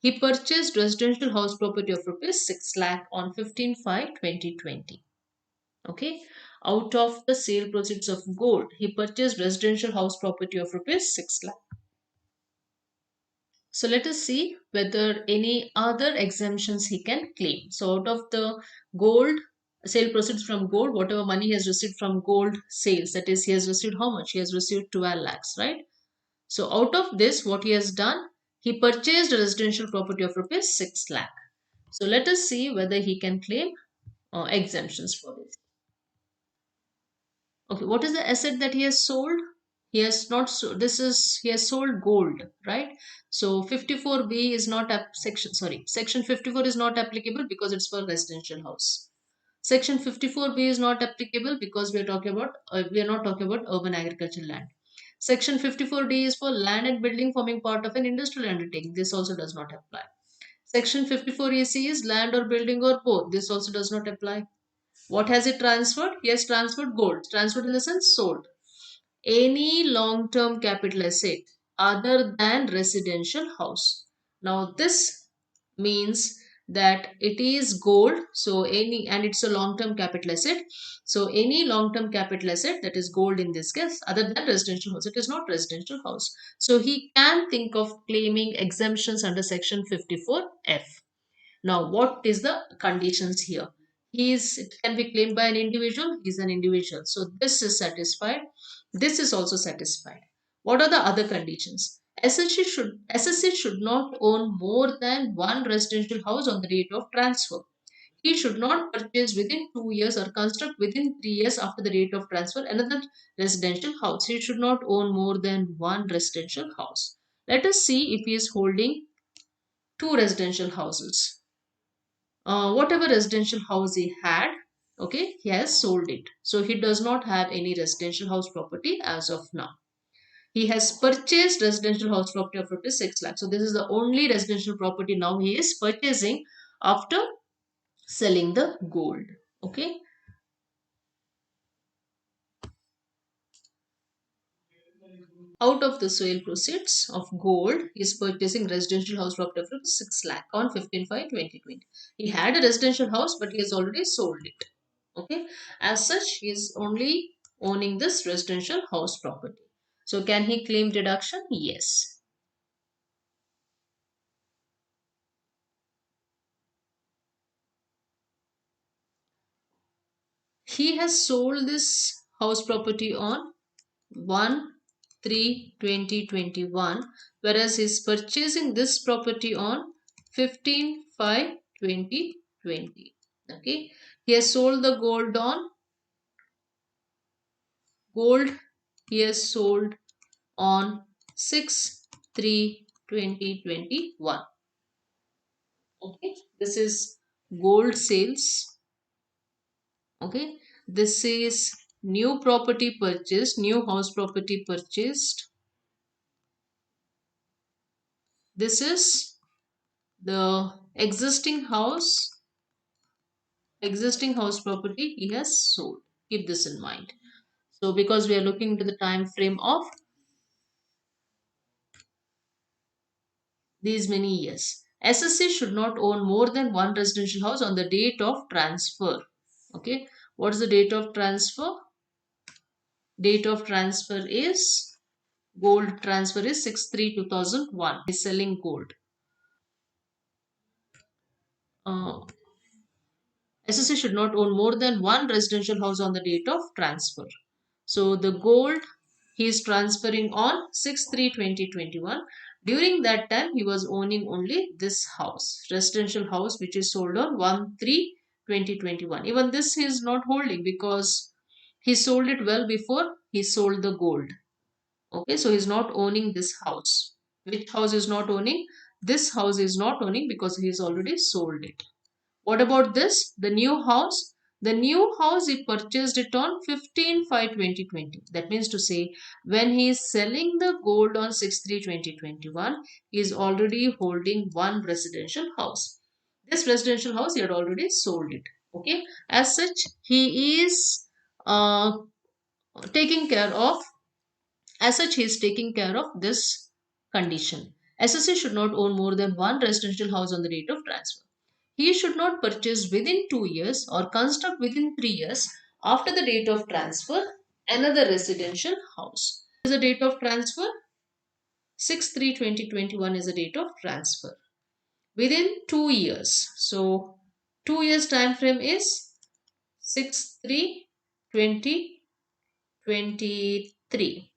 he purchased residential house property of rupees 6 lakh on 15/5/2020. Okay. Out of the sale proceeds of gold, he purchased residential house property of rupees 6 lakh. So let us see whether any other exemptions he can claim. So out of the gold sale proceeds from gold, whatever money he has received from gold sales, that is, he has received how much? He has received 12 lakhs, right? So out of this, what he has done, he purchased a residential property of rupees 6 lakh. So let us see whether he can claim exemptions for this. Okay, what is the asset that he has sold? He has not so this is he has sold gold, right? So 54B is not section 54 is not applicable because it's for residential house. Section 54B is not applicable because we are not talking about urban agricultural land. Section 54D is for land and building forming part of an industrial undertaking. This also does not apply. Section 54AC is land or building or both. This also does not apply. What has it transferred? He has transferred gold. Transferred in the sense sold. Any long-term capital asset other than residential house. Now this means that it is gold, so any, and it's a long-term capital asset. So any long-term capital asset, that is gold in this case, other than residential house, it is not residential house. So he can think of claiming exemptions under section 54F. Now, what is the conditions here? It can be claimed by an individual. He is an individual. So this is satisfied. This is also satisfied. What are the other conditions? SSC should not own more than one residential house on the date of transfer. He should not purchase within 2 years or construct within 3 years after the date of transfer another residential house. He should not own more than one residential house. Let us see if he is holding two residential houses. Whatever residential house he had, okay, he has sold it. So he does not have any residential house property as of now. He has purchased residential house property of rupees 6 lakhs. So this is the only residential property now he is purchasing after selling the gold. Okay. Out of the sale proceeds of gold, he is purchasing residential house property of rupees 6 lakh on 15/5/2020. He had a residential house, but he has already sold it. Okay. As such, he is only owning this residential house property. So can he claim deduction? Yes. He has sold this house property on 1/3/2021, whereas he is purchasing this property on 15/5/2020. Okay. He has sold the gold he has sold on 6/3/2021. Okay, this is gold sales. Okay, this is new property purchased, new house property purchased. This is the existing house property he has sold. Keep this in mind. So because we are looking into the time frame of these many years, SSC should not own more than one residential house on the date of transfer. Okay, what is the date of transfer? Date of transfer is gold transfer is 6/3/2001. He's selling gold. SSC should not own more than one residential house on the date of transfer. So the gold he is transferring on 6/3/2021. During that time, he was owning only this house, residential house, which is sold on 1/3/2021. Even this he is not holding because he sold it well before he sold the gold. Okay, so he's not owning this house. Which house is not owning? This house is not owning because he's already sold it. What about this? The new house? The new house he purchased it on 15/5/2020. That means to say, when he is selling the gold on 6/3/2021, he is already holding one residential house. This residential house he had already sold it. Okay. As such, he is taking care of as such, he is taking care of this condition. SSA should not own more than one residential house on the date of transfer. He should not purchase within 2 years or construct within 3 years after the date of transfer another residential house. What is the date of transfer? 6/3/2021 is the date of transfer. Within 2 years. So 2 years time frame is 6/3/2023.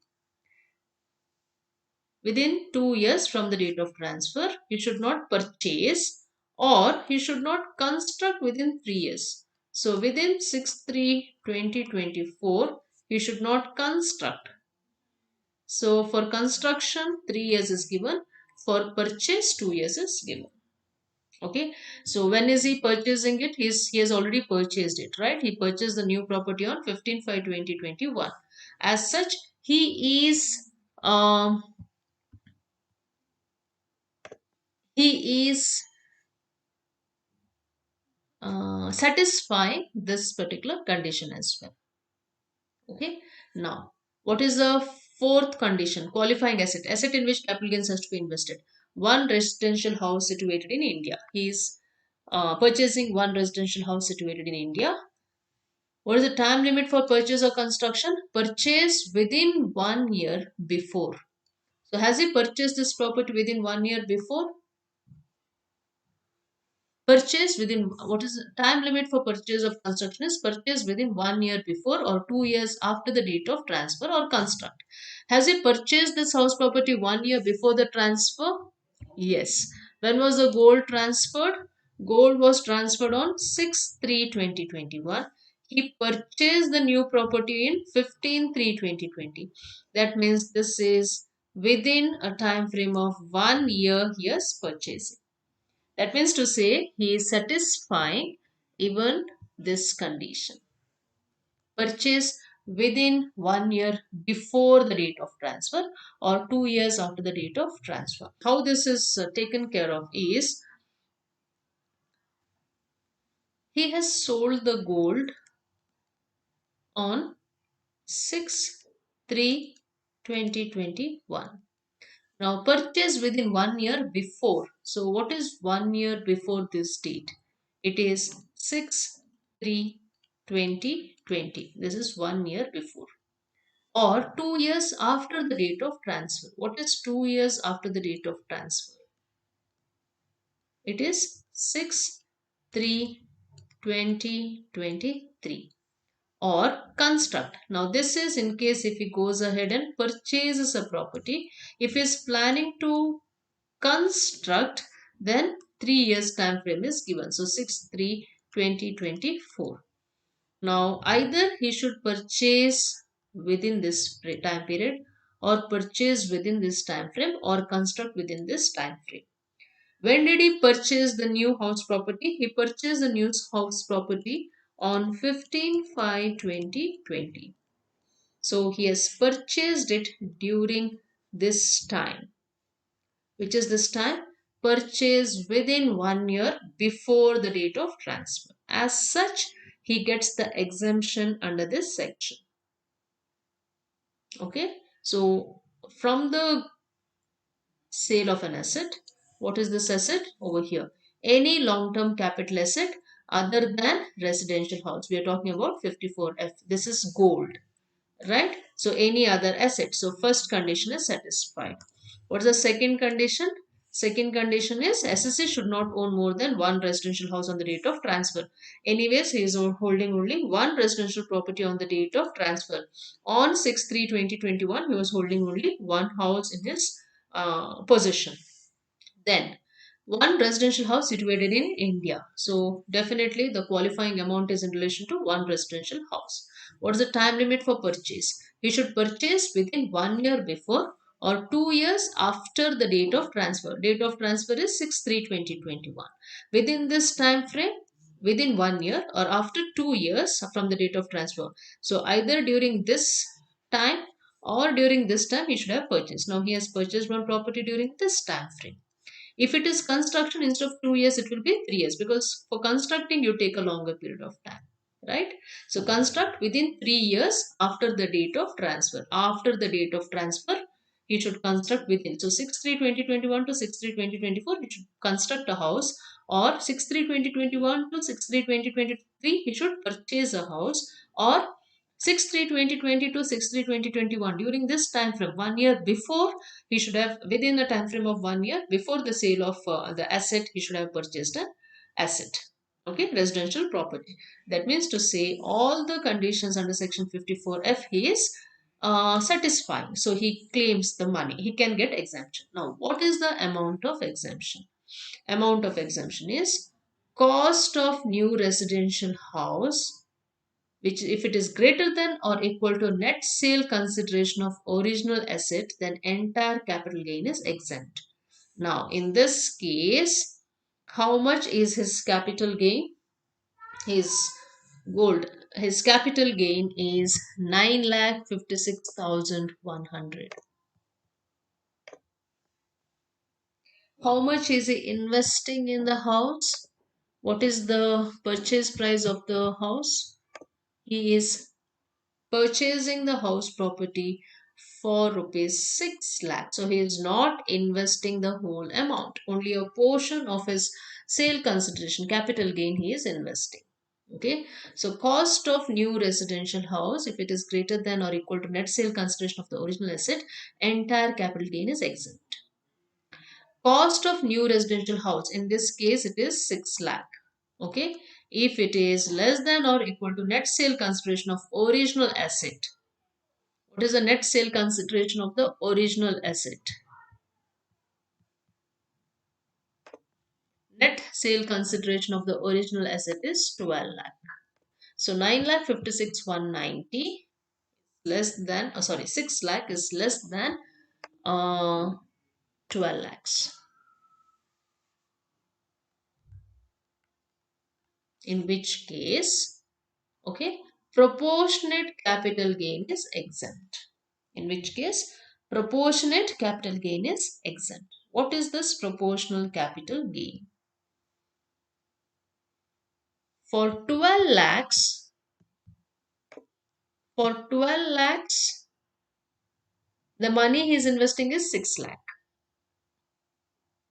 Within 2 years from the date of transfer, he should not purchase or he should not construct within 3 years. So within 6/3/2024, he should not construct. So for construction, 3 years is given. For purchase, 2 years is given. Okay. So when is he purchasing it? He has already purchased it, right? He purchased the new property on 15/5/2021. As such, um, he is satisfying this particular condition as well. Okay. Now, what is the fourth condition? Qualifying asset. Asset in which capital gains has to be invested. One residential house situated in India. He is purchasing one residential house situated in India. What is the time limit for purchase or construction? Purchase within 1 year before. So, has he purchased this property within 1 year before? Purchase within, what is the time limit for purchase of construction is purchase within 1 year before or 2 years after the date of transfer or construct. Has he purchased this house property 1 year before the transfer? Yes. When was the gold transferred? Gold was transferred on 6/3/2021. He purchased the new property in 15/3/2020. That means this is within a time frame of 1 year he has purchased. That means to say he is satisfying even this condition. Purchase within 1 year before the date of transfer or 2 years after the date of transfer. How this is taken care of is he has sold the gold on 6/3/2021. Now purchase within 1 year before. So what is 1 year before this date? It is 6/3/2020. This is 1 year before. Or 2 years after the date of transfer. What is 2 years after the date of transfer? It is 6/3/2023. Or construct. Now this is in case if he goes ahead and purchases a property. If he is planning to construct, then 3 years time frame is given. So 6/3/2024. Now either he should purchase within this time period or purchase within this time frame or construct within this time frame. When did he purchase the new house property? He purchased the new house property on 15/5/2020. So he has purchased it during this time. Which is this time? Purchase within 1 year before the date of transfer. As such, he gets the exemption under this section. Okay. So from the sale of an asset, what is this asset? Over here, any long-term capital asset other than residential house. We are talking about 54F. This is gold, right? So any other asset. So first condition is satisfied. What is the second condition? Second condition is SSA should not own more than one residential house on the date of transfer. Anyways, he is holding only one residential property on the date of transfer. On 6/3/2021, he was holding only one house in his possession. Then one residential house situated in India. So definitely the qualifying amount is in relation to one residential house. What is the time limit for purchase? He should purchase within 1 year before or 2 years after the date of transfer. Date of transfer is 6/3/2021. Within this time frame, within 1 year or after 2 years from the date of transfer. So either during this time or during this time he should have purchased. Now he has purchased one property during this time frame. If it is construction, instead of 2 years, it will be 3 years, because for constructing you take a longer period of time, right? So construct within 3 years after the date of transfer. After the date of transfer, he should construct within. So 6/3/2021 to 6/3/2024, he should construct a house, or 6/3/2021 to 6/3/2023, he should purchase a house, or 6/3/2020 to 6/3/2021. During this time frame, 1 year before, he should have, within the time frame of 1 year before the sale of the asset, he should have purchased an asset. Okay, residential property. That means to say all the conditions under section 54F he is satisfying. So he claims the money. He can get exemption. Now, what is the amount of exemption? Amount of exemption is cost of new residential house, which if it is greater than or equal to net sale consideration of original asset, then entire capital gain is exempt. Now, in this case, how much is his capital gain? His gold, his capital gain is 9,56,100. How much is he investing in the house? What is the purchase price of the house? He is purchasing the house property for rupees 6 lakh. So he is not investing the whole amount. Only a portion of his sale consideration, capital gain, he is investing. Okay. So cost of new residential house, if it is greater than or equal to net sale consideration of the original asset, entire capital gain is exempt. Cost of new residential house, in this case it is 6 lakh. Okay. If it is less than or equal to net sale consideration of original asset, what is the net sale consideration of the original asset? Net sale consideration of the original asset is 12 lakh. So 9,56,190 less than, oh sorry, 6 lakh is less than uh, 12 lakhs. In which case, okay, proportionate capital gain is exempt. In which case, proportionate capital gain is exempt. What is this proportional capital gain? For 12 lakhs, for 12 lakhs, the money he is investing is 6 lakh.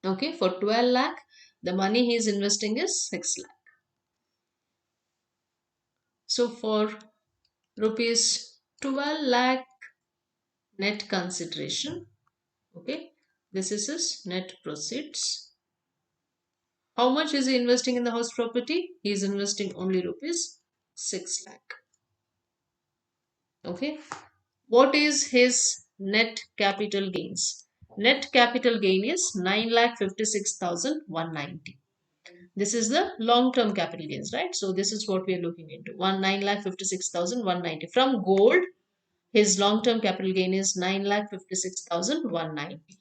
Okay, for 12 lakh, the money he is investing is 6 lakh. So for rupees 12 lakh net consideration, okay, this is his net proceeds. How much is he investing in the house property? He is investing only rupees 6 lakh. Okay. What is his net capital gains? Net capital gain is 9,56,190. This is the long-term capital gains, right? So this is what we are looking into. 9,56,190 from gold. His long-term capital gain is 9,56,190.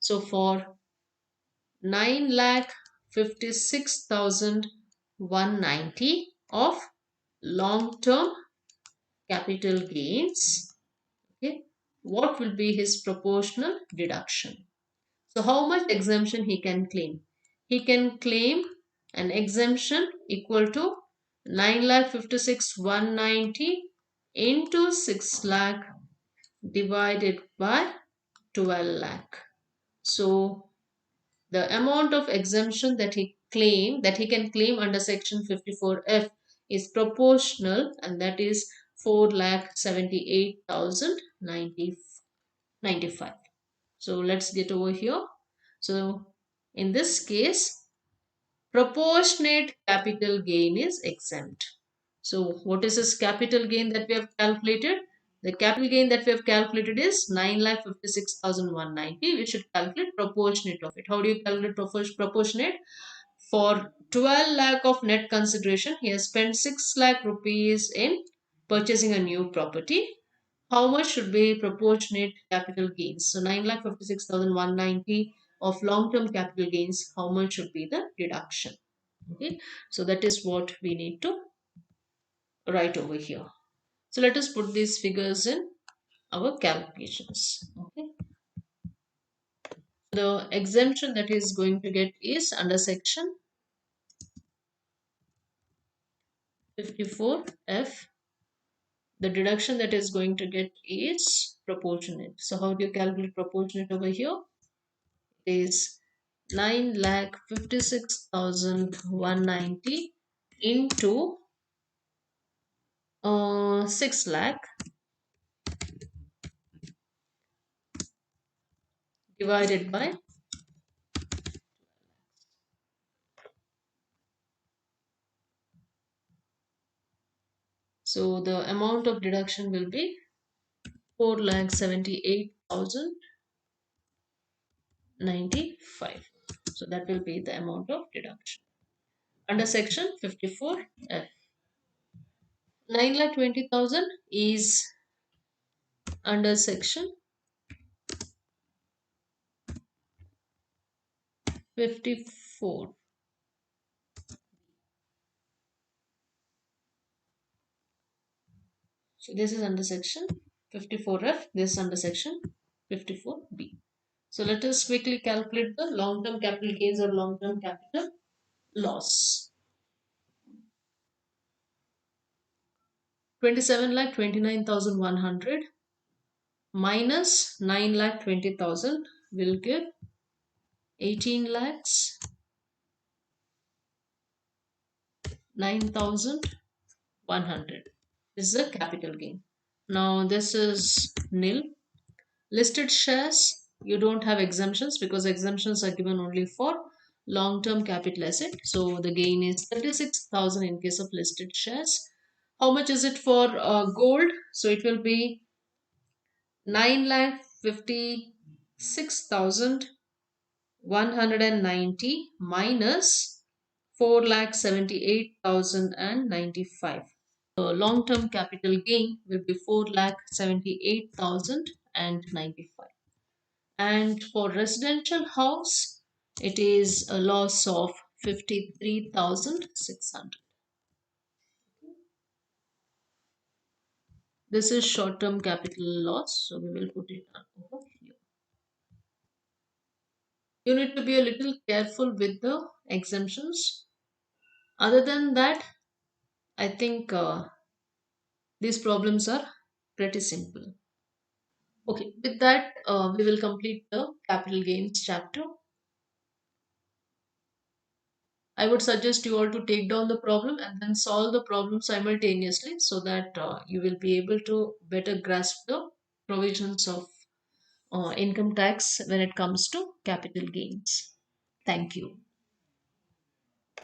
So for 9,56,190 of long-term capital gains, okay, what will be his proportional deduction? So how much exemption he can claim? He can claim an exemption equal to 9,56,190 into 6 lakh divided by 12 lakh. So the amount of exemption that he can claim under section 54F is proportional, and that is 4,78,095. So let's get over here. So in this case, proportionate capital gain is exempt. So what is this capital gain that we have calculated? The capital gain that we have calculated is 9,56,190. We should calculate proportionate of it. How do you calculate proportionate? For 12 lakh of net consideration, he has spent 6 lakh rupees in purchasing a new property. How much should be proportionate capital gains? So 9,56,190 of long-term capital gains, how much should be the deduction? Okay, so that is what we need to write over here. So let us put these figures in our calculations. Okay, the exemption that is going to get is under section 54F. The deduction that is going to get is proportionate. So how do you calculate proportionate over here? It is 9,56,190 into 6 lakh divided by, so the amount of deduction will be 4,78,095. So that will be the amount of deduction under section 54F. 9,20,000 is under section 54. So this is under section 54F, this is under section 54B. So let us quickly calculate the long-term capital gains or long-term capital loss. 27,29,100 minus 9,20,000 will give 18 lakhs 9,100. This is a capital gain. Now this is nil. Listed shares, you don't have exemptions because exemptions are given only for long-term capital asset. So the gain is 36,000 in case of listed shares. How much is it for gold? So it will be 9,56,190 minus 4,78,095. The long-term capital gain will be 4,78,095. And for residential house, it is a loss of 53,600. This is short-term capital loss, so we will put it over here. You need to be a little careful with the exemptions. Other than that, I think these problems are pretty simple. Okay, with that, we will complete the capital gains chapter. I would suggest you all to take down the problem and then solve the problem simultaneously so that you will be able to better grasp the provisions of income tax when it comes to capital gains. Thank you.